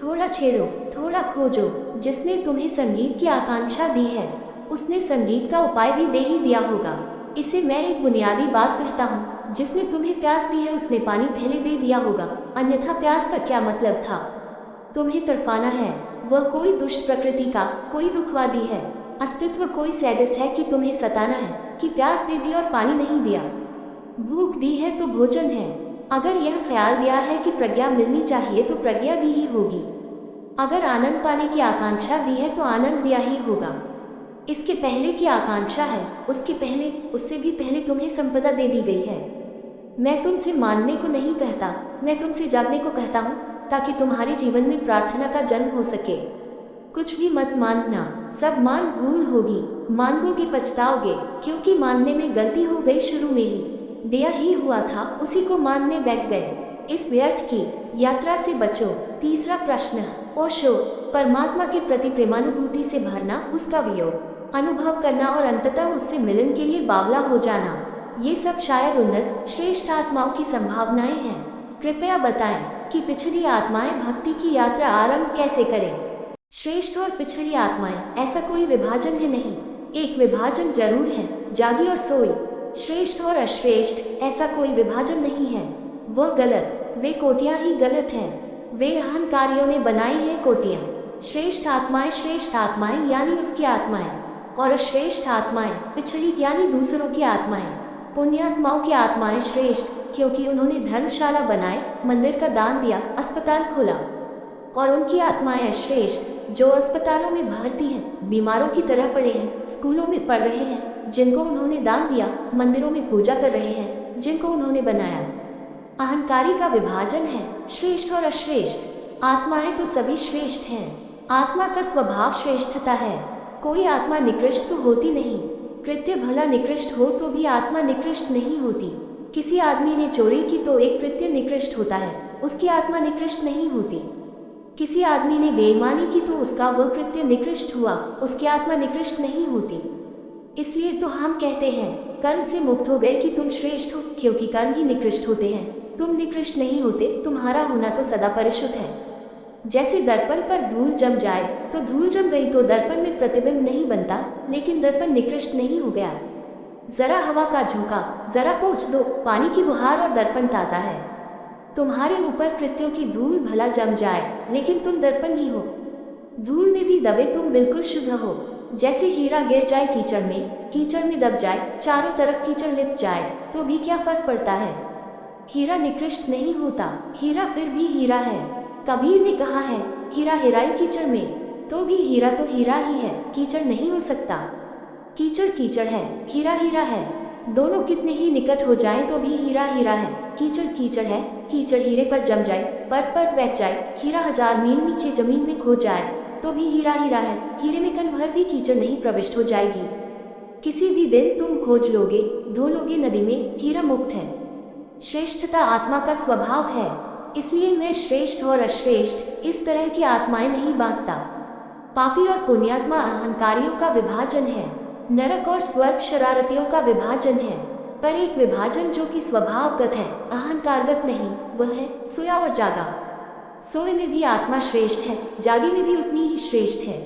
थोड़ा छेड़ो, थोड़ा खोजो। जिसने तुम्हें संगीत की आकांक्षा दी है उसने संगीत का उपाय भी दे ही दिया होगा। इसे मैं एक बुनियादी बात कहता हूँ, जिसने तुम्हें प्यास दी है उसने पानी पहले दे दिया होगा, अन्यथा प्यास का क्या मतलब था? तुम्हें तड़फाना है, वह कोई दुष्ट प्रकृति का, कोई दुखवादी है। अस्तित्व कोई सैडिस्ट है कि तुम्हें सताना है कि प्यास दे दी और पानी नहीं दिया। भूख दी है तो भोजन है। अगर यह ख्याल दिया है कि प्रज्ञा मिलनी चाहिए तो प्रज्ञा दी ही होगी। अगर आनंद पाने की आकांक्षा दी है तो आनंद दिया ही होगा। इसके पहले की आकांक्षा है, उसके पहले, उससे भी पहले तुम्हें संपदा दे दी गई है। मैं तुमसे मानने को नहीं कहता, मैं तुमसे जागने को कहता हूँ, ताकि तुम्हारे जीवन में प्रार्थना का जन्म हो सके। कुछ भी मत मांगना, सब मांग भूल होगी, मांगोगे पछताओगे, क्योंकि मानने में गलती हो गई शुरू में ही। दिया ही हुआ था, उसी को मानने बैठ गए। इस व्यर्थ की यात्रा से बचो। तीसरा प्रश्न, ओशो, परमात्मा के प्रति प्रेमानुभूति से भरना, उसका वियोग अनुभव करना और अंततः उससे मिलन के लिए बावला हो जाना, ये सब शायद उन्नत श्रेष्ठ आत्माओं की संभावनाएं हैं। कृपया बताएं कि पिछड़ी आत्माएं भक्ति की यात्रा आरंभ कैसे करें। श्रेष्ठ और पिछड़ी आत्माएं, ऐसा कोई विभाजन है नहीं। एक विभाजन जरूर है, जागी और सोई। श्रेष्ठ और अश्रेष्ठ, ऐसा कोई विभाजन नहीं है, वह गलत, वे कोटियां ही गलत हैं। वे अहंकारियों ने बनाई हैं कोटियां। श्रेष्ठ आत्माएं यानी उसकी आत्माएं, और अश्रेष्ठ आत्माएं पिछड़ी यानी दूसरों की आत्माएं। पुण्यात्माओं की आत्माएं श्रेष्ठ, क्योंकि उन्होंने धर्मशाला बनाए, मंदिर का दान दिया, अस्पताल खोला। और उनकी आत्माएं अश्रेष्ठ, जो अस्पतालों में भर्ती हैं, बीमारों की तरह पड़े हैं, स्कूलों में पढ़ रहे हैं, जिनको उन्होंने दान दिया, मंदिरों में पूजा कर रहे हैं, जिनको उन्होंने बनाया। अहंकारी का विभाजन है श्रेष्ठ और अश्रेष्ठ। आत्माएं तो सभी श्रेष्ठ हैं। आत्मा का स्वभाव श्रेष्ठता है। कोई आत्मा निकृष्ट तो होती नहीं। कृत्य भला निकृष्ट हो तो भी आत्मा निकृष्ट नहीं होती। किसी आदमी ने चोरी की तो एक कृत्य निकृष्ट होता है, उसकी आत्मा निकृष्ट नहीं होती। किसी आदमी ने बेईमानी की तो उसका वह कृत्य निकृष्ट हुआ, उसकी आत्मा निकृष्ट नहीं होती। इसलिए तो हम कहते हैं कर्म से मुक्त हो गए कि तुम श्रेष्ठ हो, क्योंकि कर्म ही निकृष्ट होते हैं। तुम निकृष्ट नहीं होते, तुम्हारा होना तो सदा परिशुद्ध है। जैसे दर्पण पर धूल जम जाए तो धूल जम गई तो दर्पण में प्रतिबिंब नहीं बनता, लेकिन दर्पण निकृष्ट नहीं हो गया। जरा हवा का झोंका, जरा पोंछ दो, पानी की बुहार और दर्पण ताज़ा है। तुम्हारे ऊपर कृत्यों की धूल भला जम जाए, लेकिन तुम दर्पण ही हो। धूल में भी दबे तुम बिल्कुल शुद्ध हो। जैसे हीरा गिर जाए कीचड़ में दब जाए, चारों तरफ कीचड़ लिप जाए, तो भी क्या फर्क पड़ता है? हीरा निकृष्ट नहीं होता, हीरा फिर भी हीरा है। कबीर ने कहा है, हीरा हेराई कीचड़ में, तो भी हीरा तो हीरा ही है, कीचड़ नहीं हो सकता। कीचड़ कीचड़ है, हीरा हीरा है। दोनों कितने ही निकट हो जाएं तो भी हीरा हीरा है। कीचड़ कीचड़ है, कीचड़ हीरे पर जम जाए, पर बैठ जाए, हीरा 1000 मील नीचे जमीन में खो जाए तो भी हीरा हीरा है। हीरे में कण भर भी कीचड़ नहीं प्रविष्ट हो जाएगी। किसी भी दिन तुम खोज लोगे, धो लोगे नदी में, हीरा मुक्त है। श्रेष्ठता आत्मा का स्वभाव है, इसलिए मैं श्रेष्ठ और अश्रेष्ठ इस तरह की आत्माएं नहीं बांटता। पापी और पुण्यात्मा अहंकारियों का विभाजन है, नरक और स्वर्ग शरारतियों का विभाजन है, पर एक विभाजन जो कि स्वभावगत है, अहंकारगत नहीं, वह है सोया और जागा। सोए में भी आत्मा श्रेष्ठ है, जागे में भी उतनी ही श्रेष्ठ है।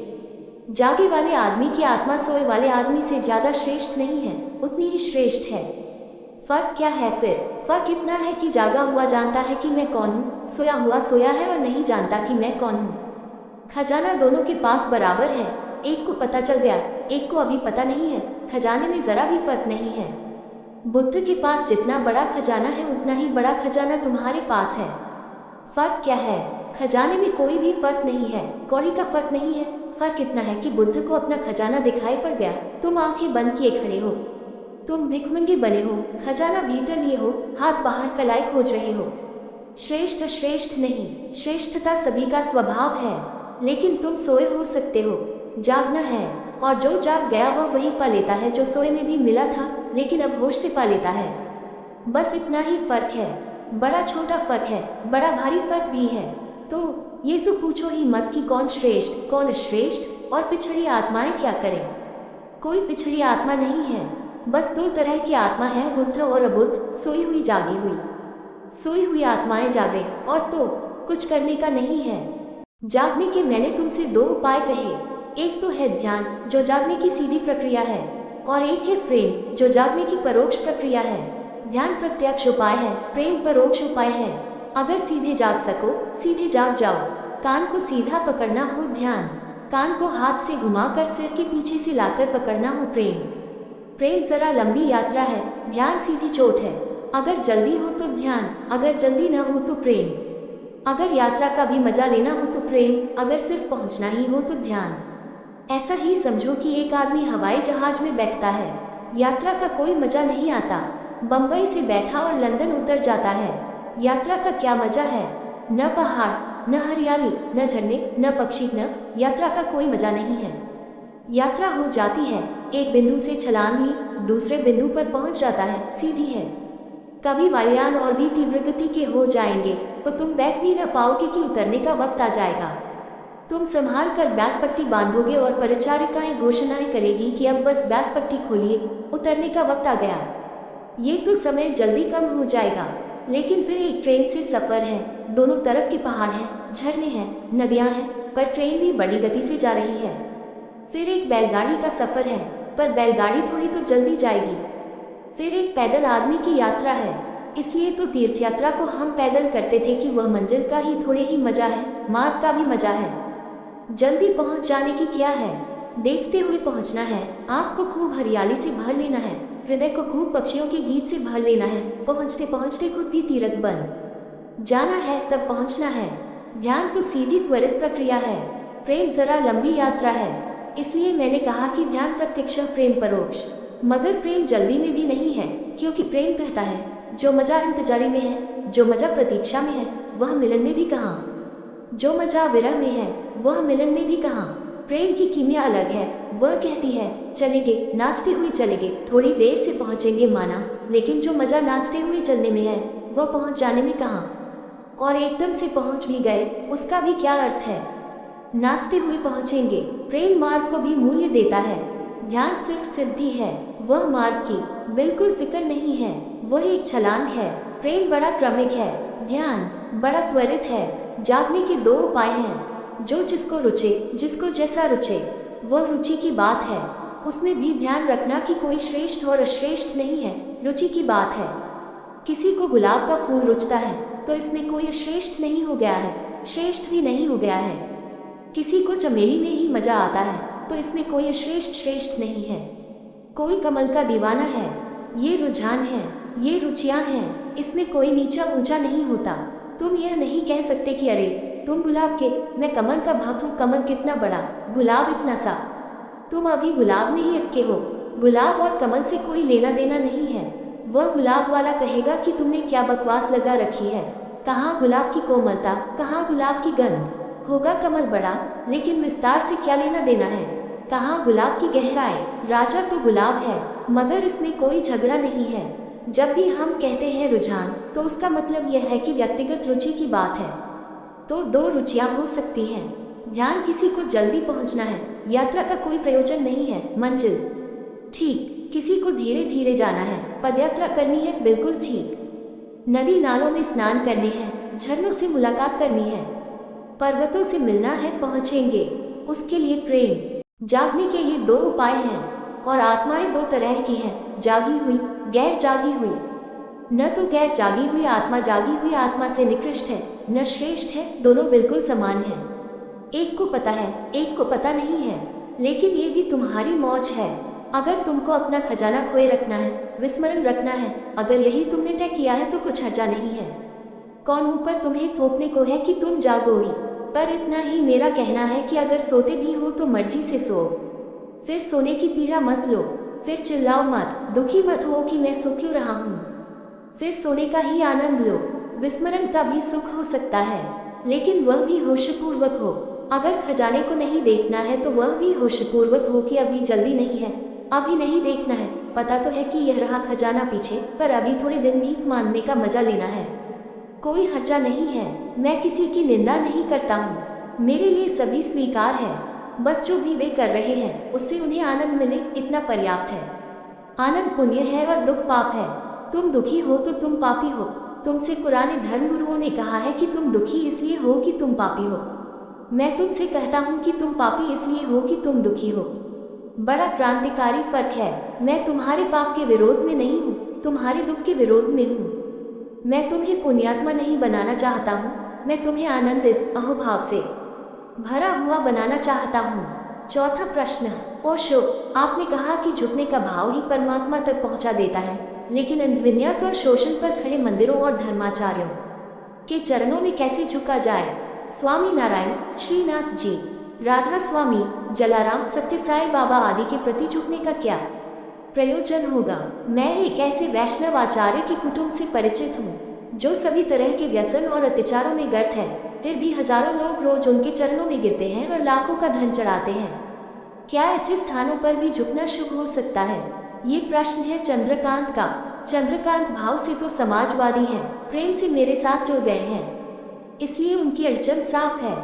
जागे वाले आदमी की आत्मा सोए वाले आदमी से ज्यादा श्रेष्ठ नहीं है, उतनी ही श्रेष्ठ है। फर्क क्या है फिर? फर्क इतना है कि जागा हुआ जानता है कि मैं कौन हूँ, सोया हुआ सोया है और नहीं जानता कि मैं कौन हूँ। खजाना दोनों के पास बराबर है, एक को पता चल गया, एक को अभी पता नहीं है। खजाने में जरा भी फर्क नहीं है। बुद्ध के पास जितना बड़ा खजाना है उतना ही बड़ा खजाना तुम्हारे पास है। फर्क क्या है? खजाने में कोई भी फर्क नहीं है, कौड़ी का फर्क नहीं है। फर्क इतना है कि बुद्ध को अपना खजाना दिखाई पड़ गया, तुम आंखें बंद किए खड़े हो। तुम भिखमंगे बने हो, खजाना भीतर लिए हो, हाथ बाहर फैलाए खोज रहे हो। श्रेष्ठ श्रेष्ठ नहीं, श्रेष्ठता सभी का स्वभाव है, लेकिन तुम सोए हो सकते हो। जागना है, और जो जाग गया वह वही पा लेता है जो सोए में भी मिला था लेकिन अब होश से पा लेता है। बस इतना ही फर्क है। बड़ा छोटा फर्क है, बड़ा भारी फर्क भी है। तो ये तो पूछो ही मत कि कौन श्रेष्ठ कौन अश्रेष्ठ, और पिछड़ी आत्माएं क्या करें। कोई पिछड़ी आत्मा नहीं है, बस दो तरह की आत्मा है, बुद्ध और अबुद्ध, सोई हुई जागी हुई। सोई हुई आत्माएं जागे और तो कुछ करने का नहीं है। जागने के मैंने तुमसे दो उपाय कहे, एक तो है ध्यान जो जागने की सीधी प्रक्रिया है, और एक है प्रेम जो जागने की परोक्ष प्रक्रिया है। ध्यान प्रत्यक्ष उपाय है, प्रेम परोक्ष उपाय है। अगर सीधे जाग सको सीधे जाग जाओ। कान को सीधा पकड़ना हो ध्यान, कान को हाथ से घुमाकर सिर के पीछे से लाकर पकड़ना हो प्रेम। प्रेम जरा लंबी यात्रा है, ध्यान सीधी चोट है। अगर जल्दी हो तो ध्यान, अगर जल्दी न हो तो प्रेम। अगर यात्रा का भी मजा लेना हो तो प्रेम, अगर सिर्फ पहुंचना ही हो तो ध्यान। ऐसा ही समझो कि एक आदमी हवाई जहाज में बैठता है, यात्रा का कोई मजा नहीं आता। बम्बई से बैठा और लंदन उतर जाता है, यात्रा का क्या मजा है। न पहाड़, न हरियाली, न झरने, न पक्षी, न यात्रा का कोई मजा नहीं है। यात्रा हो जाती है, एक बिंदु से छलांग ली, दूसरे बिंदु पर पहुंच जाता है, सीधी है। कभी वायुयान और भी तीव्र गति के हो जाएंगे तो तुम बैठ भी न पाओगे कि उतरने का वक्त आ जाएगा। तुम संभाल कर बैग पट्टी बांधोगे और परिचारिकाएं घोषणाएं करेगी कि अब बस बैग पट्टी खोलिए, उतरने का वक्त आ गया। ये तो समय जल्दी कम हो जाएगा, लेकिन फिर एक ट्रेन से सफ़र है, दोनों तरफ के पहाड़ हैं, झरने हैं, नदियां हैं, पर ट्रेन भी बड़ी गति से जा रही है। फिर एक बैलगाड़ी का सफ़र है, पर बैलगाड़ी थोड़ी तो जल्दी जाएगी। फिर एक पैदल आदमी की यात्रा है, इसलिए तो तीर्थ यात्रा को हम पैदल करते थे कि वह मंजिल का ही थोड़े ही मजा है, मार्ग का भी मजा है। जल्दी पहुंच जाने की क्या है, देखते हुए पहुंचना है। आँख को खूब हरियाली से भर लेना है, हृदय को खूब पक्षियों के गीत से भर लेना है। पहुंचते पहुंचते खुद भी तीरथ बन जाना है, तब पहुंचना है। ध्यान तो सीधी त्वरित प्रक्रिया है, प्रेम जरा लंबी यात्रा है। इसलिए मैंने कहा कि ध्यान प्रत्यक्ष प्रेम परोक्ष। मगर प्रेम जल्दी में भी नहीं है, क्योंकि प्रेम कहता है जो मजा इंतजारी में है, जो मजा प्रतीक्षा में है, वह मिलन में भी कहाँ। जो मजा विरह में है, वह मिलन में भी कहाँ। प्रेम की कीमिया अलग है, वह कहती है चलेंगे, नाचते हुए चलेंगे, थोड़ी देर से पहुँचेंगे माना, लेकिन जो मजा नाचते हुए चलने में है वह पहुँच जाने में कहाँ। और एकदम से पहुँच भी गए, उसका भी क्या अर्थ है। नाचते हुए पहुँचेंगे, प्रेम मार्ग को भी मूल्य देता है। ध्यान सिर्फ सिद्धि है, वह मार्ग की बिल्कुल फिक्र नहीं है, वह एक छलांग है। प्रेम बड़ा क्रमिक है, ध्यान बड़ा त्वरित है। जागने के दो उपाय हैं, जो जिसको रुचे, जिसको जैसा रुचे, वह रुचि की बात है। उसमें भी ध्यान रखना कि कोई श्रेष्ठ और अश्रेष्ठ नहीं है, रुचि की बात है। किसी को गुलाब का फूल रुचता है तो इसमें कोई अश्रेष्ठ नहीं हो गया है, श्रेष्ठ भी नहीं हो गया है। किसी को चमेली में ही मजा आता है तो इसमें कोई अश्रेष्ठ श्रेष्ठ नहीं है। कोई कमल का दीवाना है, ये रुझान है, ये रुचियां हैं, इसमें कोई नीचा ऊंचा नहीं होता। तुम यह नहीं कह सकते कि अरे तुम गुलाब के, मैं कमल का भक्त हूँ, कमल कितना बड़ा, गुलाब इतना सा। तुम अभी गुलाब में ही अटके हो, गुलाब और कमल से कोई लेना देना नहीं है। वह गुलाब वाला कहेगा कि तुमने क्या बकवास लगा रखी है, कहाँ गुलाब की कोमलता, कहाँ गुलाब की गंध। होगा कमल बड़ा, लेकिन विस्तार से क्या लेना देना है, कहाँ गुलाब की गहराई। राजा तो गुलाब है, मगर इसमें कोई झगड़ा नहीं है। जब भी हम कहते हैं रुझान, तो उसका मतलब यह है कि व्यक्तिगत रुचि की बात है। तो दो रुचियां हो सकती हैं। ध्यान किसी को जल्दी पहुंचना है, यात्रा का कोई प्रयोजन नहीं है, मंजिल। ठीक, किसी को धीरे धीरे जाना है, पदयात्रा करनी है, बिल्कुल ठीक। नदी नालों में स्नान करने हैं, झरनों से मुलाकात करनी है, पर्वतों से मिलना है, पहुंचेंगे। उसके लिए प्रेम। जागने के ये दो उपाय हैं, और आत्माएं दो तरह की हैं, जागी हुई, गैर जागी हुई। न तो गैर जागी हुई आत्मा जागी हुई आत्मा से निकृष्ट है, न श्रेष्ठ है, दोनों बिल्कुल समान हैं। एक को पता है, एक को पता नहीं है, लेकिन ये भी तुम्हारी मौज है। अगर तुमको अपना खजाना खोए रखना है, विस्मरण रखना है, अगर यही तुमने तय किया है तो कुछ हर्जा नहीं है। कौन ऊपर तुम्हें थोपने को है कि तुम जागोगी। पर इतना ही मेरा कहना है कि अगर सोते भी हो तो मर्जी से सो। फिर सोने की पीड़ा मत लो, फिर चिल्लाओ मत, दुखी मत हो कि मैं सो क्यों रहा हूँ। फिर सोने का ही आनंद लो। विस्मरण का भी सुख हो सकता है, लेकिन वह भी होशपूर्वक हो। अगर खजाने को नहीं देखना है तो वह भी होशपूर्वक हो कि अभी जल्दी नहीं है, अभी नहीं देखना है। पता तो है कि यह रहा खजाना पीछे, पर अभी थोड़े दिन भीख मांगने का मजा लेना है। कोई हर्जा नहीं है, मैं किसी की निंदा नहीं करता हूँ, मेरे लिए सभी स्वीकार है। बस जो भी वे कर रहे हैं उससे उन्हें आनंद मिले, इतना पर्याप्त है। आनंद पुण्य है और दुख पाप है। तुम दुखी हो तो तुम पापी हो। तुमसे पुराने धर्मगुरुओं ने कहा है कि तुम दुखी इसलिए हो कि तुम पापी हो। मैं तुमसे कहता हूँ कि तुम पापी इसलिए हो कि तुम दुखी हो। बड़ा क्रांतिकारी फर्क है। मैं तुम्हारे पाप के विरोध में नहीं हूँ, तुम्हारे दुख के विरोध में हूँ। मैं तुम्हें पुण्यात्मा नहीं बनाना चाहता हूँ, मैं तुम्हें आनंदित अहोभाव से भरा हुआ बनाना चाहता हूँ। चौथा प्रश्न। ओशो, आपने कहा कि झुकने का भाव ही परमात्मा तक पहुँचा देता है, लेकिन अंधविन्यास और शोषण पर खड़े मंदिरों और धर्माचार्यों के चरणों में कैसे झुका जाए। स्वामी नारायण, श्रीनाथ जी, राधा स्वामी, जलाराम, सत्य साई बाबा आदि के प्रति झुकने का क्या प्रयोजन होगा। मैं एक ऐसे वैष्णव आचार्य के कुटुंब से परिचित हूँ जो सभी तरह के व्यसन और अत्याचारों में गर्त है, फिर भी हजारों लोग रोज उनके चरणों में गिरते हैं और लाखों का धन चढ़ाते हैं। क्या ऐसे स्थानों पर भी झुकना शुभ हो सकता है? ये प्रश्न है चंद्रकांत का। चंद्रकांत भाव से तो समाजवादी हैं, प्रेम से मेरे साथ जुड़ गए हैं, इसलिए उनकी अड़चन साफ है।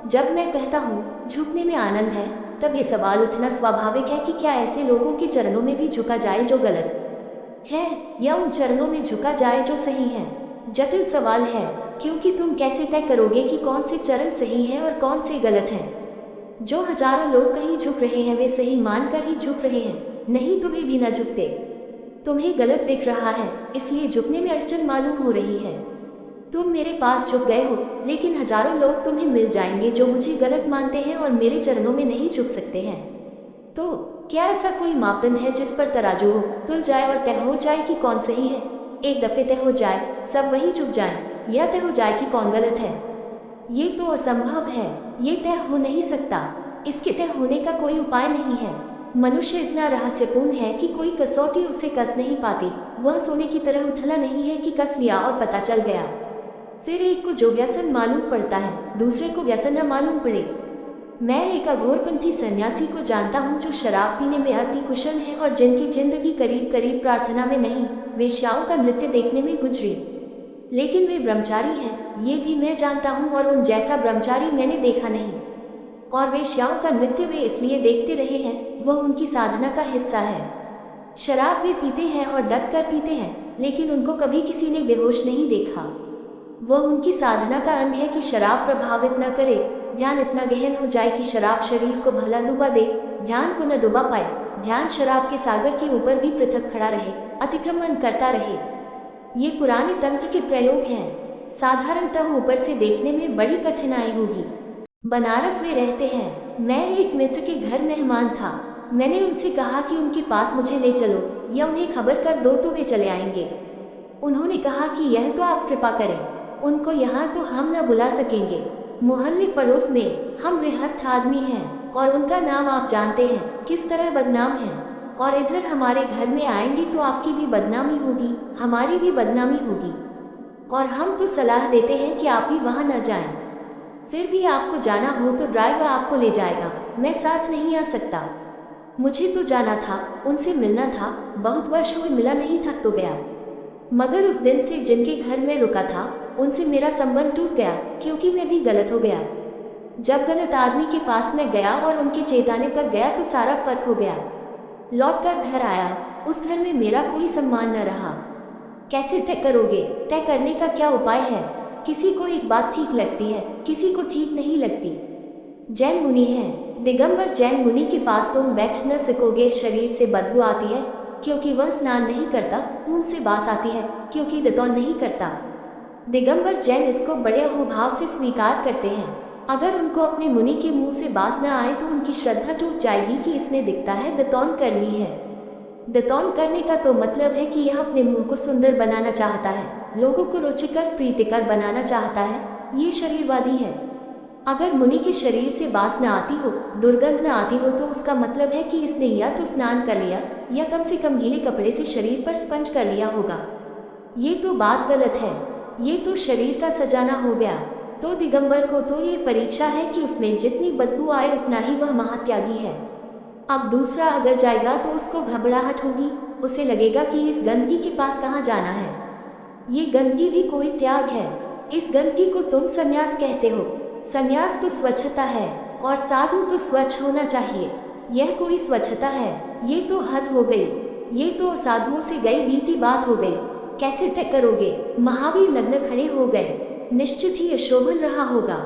जब मैं कहता हूँ झुकने में आनंद है, तब ये सवाल उठना स्वाभाविक है कि क्या ऐसे लोगों के चरणों में भी झुका जाए जो गलत है, या उन चरणों में झुका जाए जो सही है। जटिल सवाल है, क्योंकि तुम कैसे तय करोगे कि कौन से चरण सही है और कौन से गलत हैं। जो हजारों लोग कहीं झुक रहे हैं वे सही मानकर ही झुक रहे हैं, नहीं तो वे भी न झुकते। तुम्हें गलत दिख रहा है, इसलिए झुकने में अड़चन मालूम हो रही है। तुम मेरे पास झुक गए हो, लेकिन हजारों लोग तुम्हें मिल जाएंगे जो मुझे गलत मानते हैं और मेरे चरणों में नहीं झुक सकते हैं। तो क्या ऐसा कोई मापदंड है जिस पर तराजू हो, तुल जाए और तय हो जाए कि कौन सही है? एक दफे तय हो जाए, सब वही झुक जाए, या तय हो जाए कि कौन गलत है? ये तो असंभव है, ये तय हो नहीं सकता। इसके तय होने का कोई उपाय नहीं है। मनुष्य इतना रहस्यपूर्ण है कि कोई कसौटी उसे कस नहीं पाती। वह सोने की तरह उथला नहीं है कि कस लिया और पता चल गया। फिर एक को जो व्यसन मालूम पड़ता है, दूसरे को व्यसन न मालूम पड़े। मैं एक अघोरपंथी सन्यासी को जानता हूँ जो शराब पीने में अति कुशल है और जिनकी जिंदगी करीब करीब प्रार्थना में नहीं, वेश्याओं का नृत्य देखने में गुजरी। लेकिन वे ब्रह्मचारी हैं, ये भी मैं जानता हूँ, और उन जैसा ब्रह्मचारी मैंने देखा नहीं। और वेश्याओं का नृत्य वे इसलिए देखते रहे हैं, वह उनकी साधना का हिस्सा है। शराब वे पीते हैं और डट कर पीते हैं, लेकिन उनको कभी किसी ने बेहोश नहीं देखा। वह उनकी साधना का अंग है कि शराब प्रभावित न करे, ध्यान इतना गहन हो जाए कि शराब शरीर को भला डुबा दे, ध्यान को न डुबा पाए। ध्यान शराब के सागर के ऊपर भी पृथक खड़ा रहे, अतिक्रमण करता रहे। ये पुराने तंत्र के प्रयोग हैं। साधारणतः ऊपर से देखने में बड़ी कठिनाई होगी। बनारस में रहते हैं। मैं एक मित्र के घर मेहमान था। मैंने उनसे कहा कि उनके पास मुझे ले चलो या उन्हें खबर कर दो तो वे चले आएंगे। उन्होंने कहा कि यह तो आप कृपा करें, उनको यहाँ तो हम न बुला सकेंगे। मोहल्ले पड़ोस में हम गृहस्थ आदमी हैं और उनका नाम आप जानते हैं किस तरह बदनाम है। और इधर हमारे घर में आएंगे तो आपकी भी बदनामी होगी, हमारी भी बदनामी होगी। और हम तो सलाह देते हैं कि आप भी वहाँ न जाएं। फिर भी आपको जाना हो तो ड्राइवर आपको ले जाएगा, मैं साथ नहीं आ सकता। मुझे तो जाना था, उनसे मिलना था, बहुत वर्ष हुए मिला नहीं, थक तो गया। मगर उस दिन से जिनके घर में रुका था उनसे मेरा संबंध टूट गया, क्योंकि मैं भी गलत हो गया। जब गलत आदमी के पास में गया और उनके चेताने पर गया तो सारा फर्क हो गया। लौट कर घर आया, उस घर में मेरा कोई सम्मान न रहा। कैसे तय करोगे? तय करने का क्या उपाय है? किसी को एक बात ठीक लगती है, किसी को ठीक नहीं लगती। जैन मुनि हैं, दिगंबर जैन मुनि के पास तुम बैठ न सकोगे। शरीर से बदबू आती है क्योंकि वह स्नान नहीं करता, मुंह से बास आती है क्योंकि दतौन नहीं करता। दिगंबर जैन इसको बड़े अहोभाव से स्वीकार करते हैं। अगर उनको अपने मुनि के मुंह से बास न आए तो उनकी श्रद्धा टूट जाएगी कि इसने दिखता है दतौन कर ली है। दतौन करने का तो मतलब है कि यह अपने मुंह को सुंदर बनाना चाहता है, लोगों को रुचिकर प्रीतिकर बनाना चाहता है। ये शरीरवादी है। अगर मुनि के शरीर से बास न आती हो, दुर्गंध न आती हो, तो उसका मतलब है कि इसने या तो स्नान कर लिया या कम से कम गीले कपड़े से शरीर पर स्पंज कर लिया होगा। ये तो बात गलत है, ये तो शरीर का सजाना हो गया। तो दिगंबर को तो ये परीक्षा है कि उसमें जितनी बदबू आए उतना ही वह महात्यागी है। अब दूसरा अगर जाएगा तो उसको घबराहट होगी, उसे लगेगा कि इस गंदगी के पास कहाँ जाना है। ये गंदगी भी कोई त्याग है। इस गंदगी को तुम संन्यास कहते हो। संन्यास तो स्वच्छता है और साधु तो स्वच्छ होना चाहिए। यह कोई स्वच्छता है? ये तो हद हो गई, ये तो साधुओं से गई बीती बात हो गई। कैसे तय करोगे? महावीर नग्न खड़े हो गए। निश्चित ही अशोभन रहा होगा।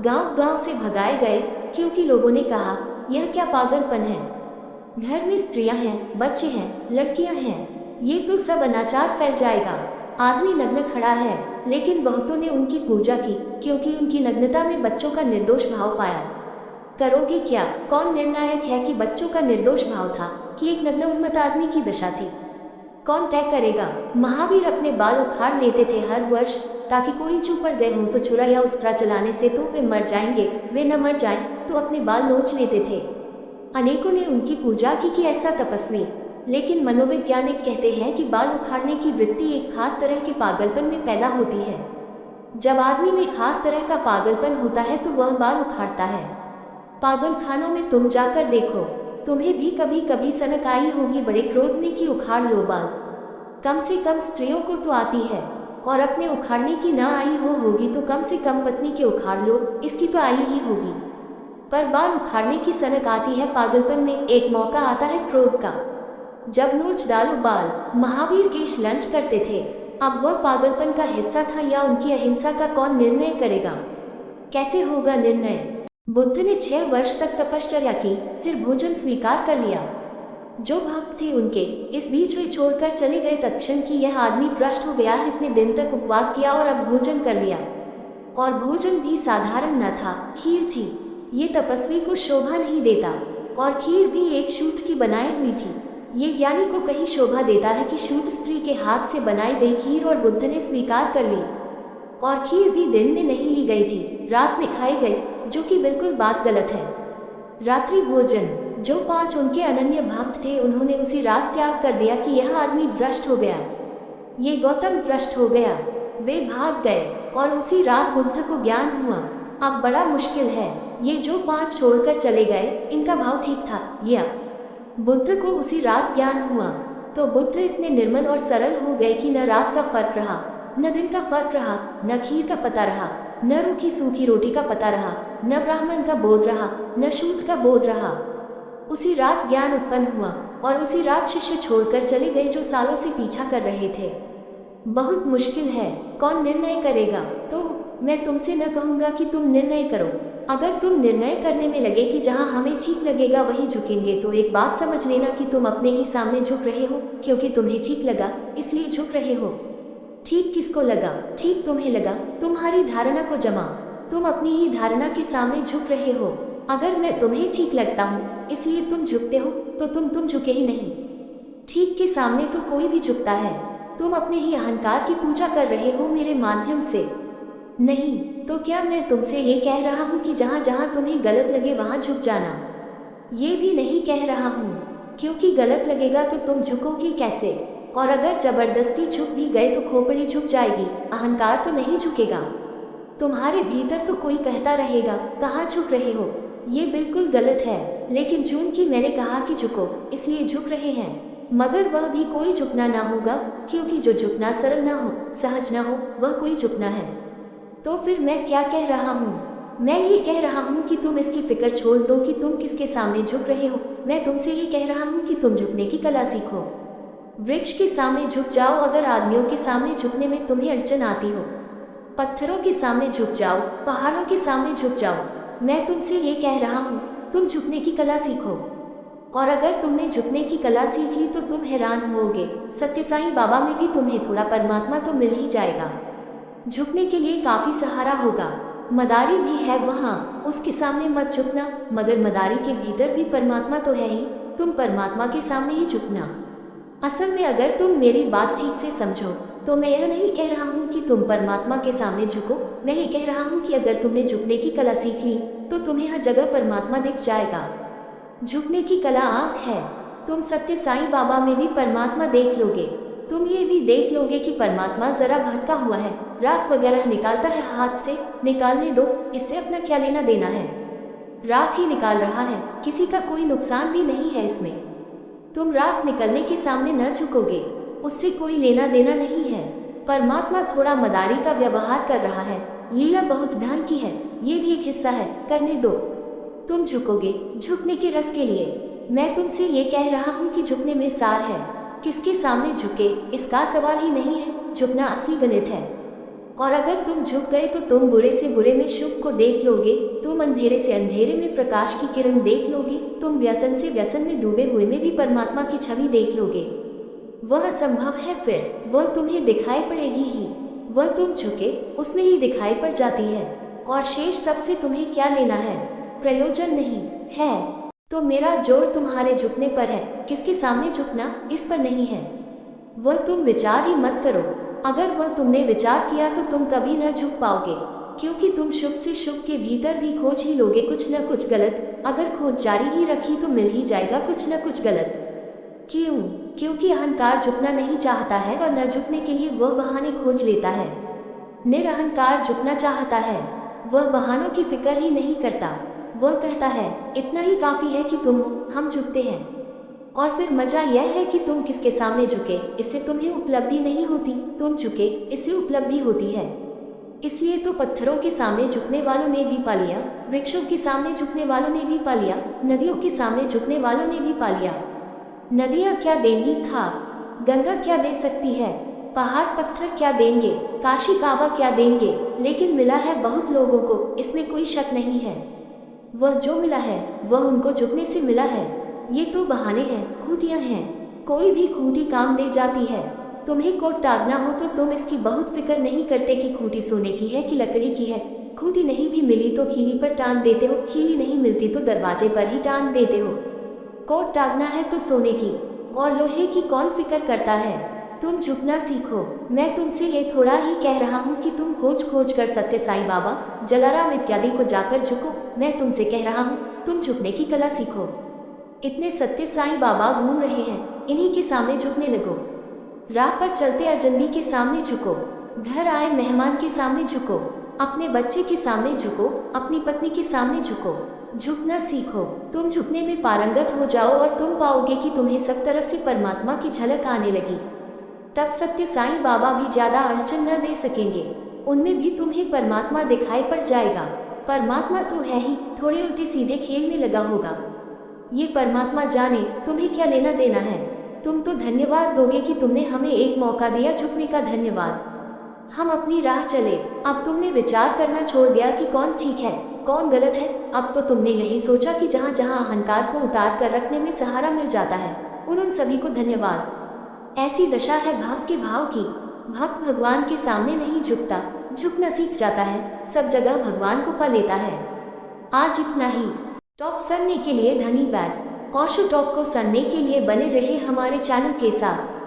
गांव गांव से भगाए गए क्योंकि लोगों ने कहा यह क्या पागलपन है। घर में स्त्रियां हैं, बच्चे हैं, लड़कियां हैं, ये तो सब अनाचार फैल जाएगा। आदमी नग्न खड़ा है, लेकिन बहुतों ने उनकी पूजा की क्योंकि उनकी नग्नता में बच्चों का निर्दोष भाव पाया। करोगे क्या? कौन निर्णायक है कि बच्चों का निर्दोष भाव था कि एक नग्न उन्मत्त आदमी की दशा थी? कौन तय करेगा? महावीर अपने बाल उखाड़ लेते थे हर वर्ष ताकि कोई चूक पड़ गए हों तो छुरा या उस्तरा चलाने से तो वे मर जाएंगे, वे न मर जाएं तो अपने बाल नोच लेते थे। अनेकों ने उनकी पूजा की कि ऐसा तपस्वी। लेकिन मनोवैज्ञानिक कहते हैं कि बाल उखाड़ने की वृत्ति एक खास तरह के पागलपन में पैदा होती है। जब आदमी में खास तरह का पागलपन होता है तो वह बाल उखाड़ता है। पागलखानों में तुम जाकर देखो, तुम्हें भी कभी कभी सनक आई होगी बड़े क्रोध में कि उखाड़ लो बाल। कम से कम स्त्रियों को तो आती है, और अपने उखाड़ने की ना आई होगी तो कम से कम पत्नी के उखाड़ लो, इसकी तो आई ही होगी। पर बाल उखाड़ने की सनक आती है पागलपन में। एक मौका आता है क्रोध का, जब नोच डालो बाल। महावीर केश लंच करते थे। अब वह पागलपन का हिस्सा था या उनकी अहिंसा का, कौन निर्णय करेगा? कैसे होगा निर्णय? बुद्ध ने 6 वर्ष तक तपश्चर्या की, फिर भोजन स्वीकार कर लिया। जो भक्त थे उनके इस बीच वे छोड़कर चले गए तत्क्षण कि यह आदमी भ्रष्ट हो गया, इतने दिन तक उपवास किया और अब भोजन कर लिया। और भोजन भी साधारण न था, खीर थी। ये तपस्वी को शोभा नहीं देता, और खीर भी एक शूद्र की बनाई हुई थी। ये ज्ञानी को कहीं शोभा देता है कि शूद्र स्त्री के हाथ से बनाई गई खीर, और बुद्ध ने स्वीकार कर ली। और खीर भी दिन में नहीं ली गई थी, रात में खाई गई, जो कि बिल्कुल बात गलत है। रात्रि भोजन, जो 5 उनके अनन्य भक्त थे उन्होंने उसी रात त्याग कर दिया कि यह आदमी भ्रष्ट हो गया, ये गौतम भ्रष्ट हो गया। वे भाग गए और उसी रात बुद्ध को ज्ञान हुआ। अब बड़ा मुश्किल है, ये जो 5 छोड़कर चले गए इनका भाव ठीक था या? बुद्ध को उसी रात ज्ञान हुआ तो बुद्ध इतने निर्मल और सरल हो गए कि न रात का फर्क रहा, न दिन का फर्क रहा, न खीर का पता रहा, न रूखी सूखी रोटी का पता रहा, न ब्राह्मण का बोध रहा, न शूद्र का बोध रहा। उसी रात ज्ञान उत्पन्न हुआ और उसी रात शिष्य छोड़कर चले गए जो सालों से पीछा कर रहे थे। बहुत मुश्किल है, कौन निर्णय करेगा? तो मैं तुमसे न कहूँगा कि तुम निर्णय करो। अगर तुम निर्णय करने में लगे कि जहाँ हमें ठीक लगेगा वहीं झुकेंगे, तो एक बात समझ लेना कि तुम अपने ही सामने झुक रहे हो, क्योंकि तुम्हें ठीक लगा इसलिए झुक रहे हो। ठीक किसको लगा? ठीक तुम्हें लगा, तुम्हारी धारणा को जमा। तुम अपनी ही धारणा के सामने झुक रहे हो। अगर मैं तुम्हें ठीक लगता हूँ इसलिए तुम झुकते हो, तो तुम झुके ही नहीं। ठीक के सामने तो कोई भी झुकता है। तुम अपने ही अहंकार की पूजा कर रहे हो मेरे माध्यम से। नहीं तो क्या मैं तुमसे ये कह रहा हूँ कि जहाँ जहाँ तुम्हें गलत लगे वहाँ झुक जाना? ये भी नहीं कह रहा हूँ। क्योंकि गलत लगेगा तो तुम झुकोगी कैसे? और अगर जबरदस्ती झुक भी गए तो खोपड़ी झुक जाएगी, अहंकार तो नहीं झुकेगा। तुम्हारे भीतर तो कोई कहता रहेगा, कहाँ झुक रहे हो, ये बिल्कुल गलत है। लेकिन चूंकि मैंने कहा कि झुको, इसलिए झुक रहे हैं। मगर वह भी कोई झुकना ना होगा, क्योंकि जो झुकना सरल ना हो, सहज ना हो, वह कोई झुकना है। तो फिर मैं क्या कह रहा हूँ? मैं ये कह रहा हूँ कि तुम इसकी फिक्र छोड़ दो कि तुम किसके सामने झुक रहे हो। मैं तुमसे ये कह रहा हूँ कि तुम झुकने की कला सीखो। वृक्ष के सामने झुक जाओ अगर आदमियों के सामने झुकने में तुम्हें अड़चन आती हो। पत्थरों के सामने झुक जाओ, पहाड़ों के सामने झुक जाओ। मैं तुमसे ये कह रहा हूँ, तुम झुकने की कला सीखो। और अगर तुमने झुकने की कला सीख ली तो तुम हैरान होगे, सत्य साईं बाबा में भी तुम्हें थोड़ा परमात्मा तो मिल ही जाएगा। झुकने के लिए काफ़ी सहारा होगा। मदारी भी है वहाँ, उसके सामने मत झुकना, मगर मदारी के भीतर भी परमात्मा तो है ही, तुम परमात्मा के सामने ही झुकना। असल में अगर तुम मेरी बात ठीक से समझो तो मैं यह नहीं कह रहा हूँ कि तुम परमात्मा के सामने झुको। मैं ये कह रहा हूँ कि अगर तुमने झुकने की कला सीख ली तो तुम्हें हर जगह परमात्मा दिख जाएगा। झुकने की कला आँख है। तुम सत्य साईं बाबा में भी परमात्मा देख लोगे। तुम ये भी देख लोगे कि परमात्मा जरा भटका हुआ है, राख वगैरह निकालता है हाथ से, निकालने दो, इससे अपना क्या लेना देना है। राख ही निकाल रहा है, किसी का कोई नुकसान भी नहीं है इसमें। तुम राख निकलने के सामने न झुकोगे, उससे कोई लेना देना नहीं है। परमात्मा थोड़ा मदारी का व्यवहार कर रहा है, लीला बहुत ध्यान की है, ये भी एक हिस्सा है, करने दो। तुम झुकोगे झुकने के रस के लिए। मैं तुमसे ये कह रहा हूँ कि झुकने में सार है। किसके सामने झुके इसका सवाल ही नहीं है, झुकना असली गणित है। और अगर तुम झुक गए तो तुम बुरे से बुरे में शुभ को देख लोगे, तुम अंधेरे से अंधेरे में प्रकाश की किरण देख लोगे, तुम व्यसन से व्यसन में डूबे हुए में भी परमात्मा की छवि देख लोगे। वह असंभव है, फिर वह तुम्हें दिखाई पड़ेगी ही। वह तुम झुके उसमें ही दिखाई पड़ जाती है। और शेष सबसे तुम्हें क्या लेना है? प्रयोजन नहीं है। तो मेरा जोर तुम्हारे झुकने पर है, किसके सामने झुकना इस पर नहीं है। वह तुम विचार ही मत करो। अगर वह तुमने विचार किया तो तुम कभी न झुक पाओगे, क्योंकि तुम शुभ से शुभ के भीतर भी खोज ही लोगे कुछ न कुछ गलत। अगर खोज जारी ही रखी तो मिल ही जाएगा कुछ न कुछ गलत। क्यों? क्योंकि अहंकार झुकना नहीं चाहता है और न झुकने के लिए वह बहाने खोज लेता है। निरअहंकार झुकना चाहता है, वह बहानों की फिक्र ही नहीं करता। वह कहता है इतना ही काफ़ी है कि तुम हो, हम झुकते हैं। और फिर मजा यह है कि तुम किसके सामने झुके इससे तुम्हें उपलब्धि नहीं होती, तुम झुके इससे उपलब्धि होती है। इसलिए तो पत्थरों के सामने झुकने वालों ने भी पा लिया, वृक्षों के सामने झुकने वालों ने भी पा लिया, नदियों के सामने झुकने वालों ने भी पा लिया। नदियाँ क्या देंगी खाक, गंगा क्या दे सकती है, पहाड़ पत्थर क्या देंगे, काशी काबा क्या देंगे, लेकिन मिला है बहुत लोगों को, इसमें कोई शक नहीं है। वह जो मिला है वह उनको झुकने से मिला है। ये तो बहाने हैं, खूंटियाँ हैं। कोई भी खूंटी काम दे जाती है। तुम्हें कोट टांगना हो तो तुम इसकी बहुत फिक्र नहीं करते कि खूंटी सोने की है कि लकड़ी की है। खूंटी नहीं भी मिली तो खीली पर टांग देते हो, खीली नहीं मिलती तो दरवाजे पर ही टांग देते हो। कोट टांगना है तो सोने की और लोहे की कौन फिक्र करता है। तुम झुकना सीखो। मैं तुमसे ये थोड़ा ही कह रहा हूँ कि तुम खोज खोज कर सत्य साईं बाबा, जलाराम इत्यादि को जाकर झुको। मैं तुमसे कह रहा हूँ तुम झुकने की कला सीखो। इतने सत्य साईं बाबा घूम रहे हैं, इन्हीं के सामने झुकने लगो। राह पर चलते अजनबी के सामने झुको, घर आए मेहमान के सामने झुको, अपने बच्चे के सामने झुको, अपनी पत्नी के सामने झुको। झुकना सीखो। तुम झुकने में पारंगत हो जाओ और तुम पाओगे कि तुम्हें सब तरफ से परमात्मा की झलक आने लगी। तब सत्य साईं बाबा भी ज़्यादा अड़चन न दे सकेंगे, उनमें भी तुम्हें परमात्मा दिखाई पड़ जाएगा। परमात्मा तो है ही, थोड़े उल्टे सीधे खेल में लगा होगा। ये परमात्मा जाने तुम्हें क्या लेना देना है। तुम तो धन्यवाद दोगे कि तुमने हमें एक मौका दिया झुकने का, धन्यवाद। हम अपनी राह चले। अब तुमने विचार करना छोड़ दिया कि कौन ठीक है कौन गलत है। अब तो तुमने यही सोचा कि जहाँ जहाँ अहंकार को उतार कर रखने में सहारा मिल जाता है, उन सभी को धन्यवाद। ऐसी दशा है भक्त के भाव की। भक्त भगवान के सामने नहीं झुकता, झुकना सीख जाता है, सब जगह भगवान को पा लेता है। आज इतना ही। टॉप सुनने के लिए धन्यवाद। ओशो टॉप को सुनने के लिए बने रहे हमारे चैनल के साथ।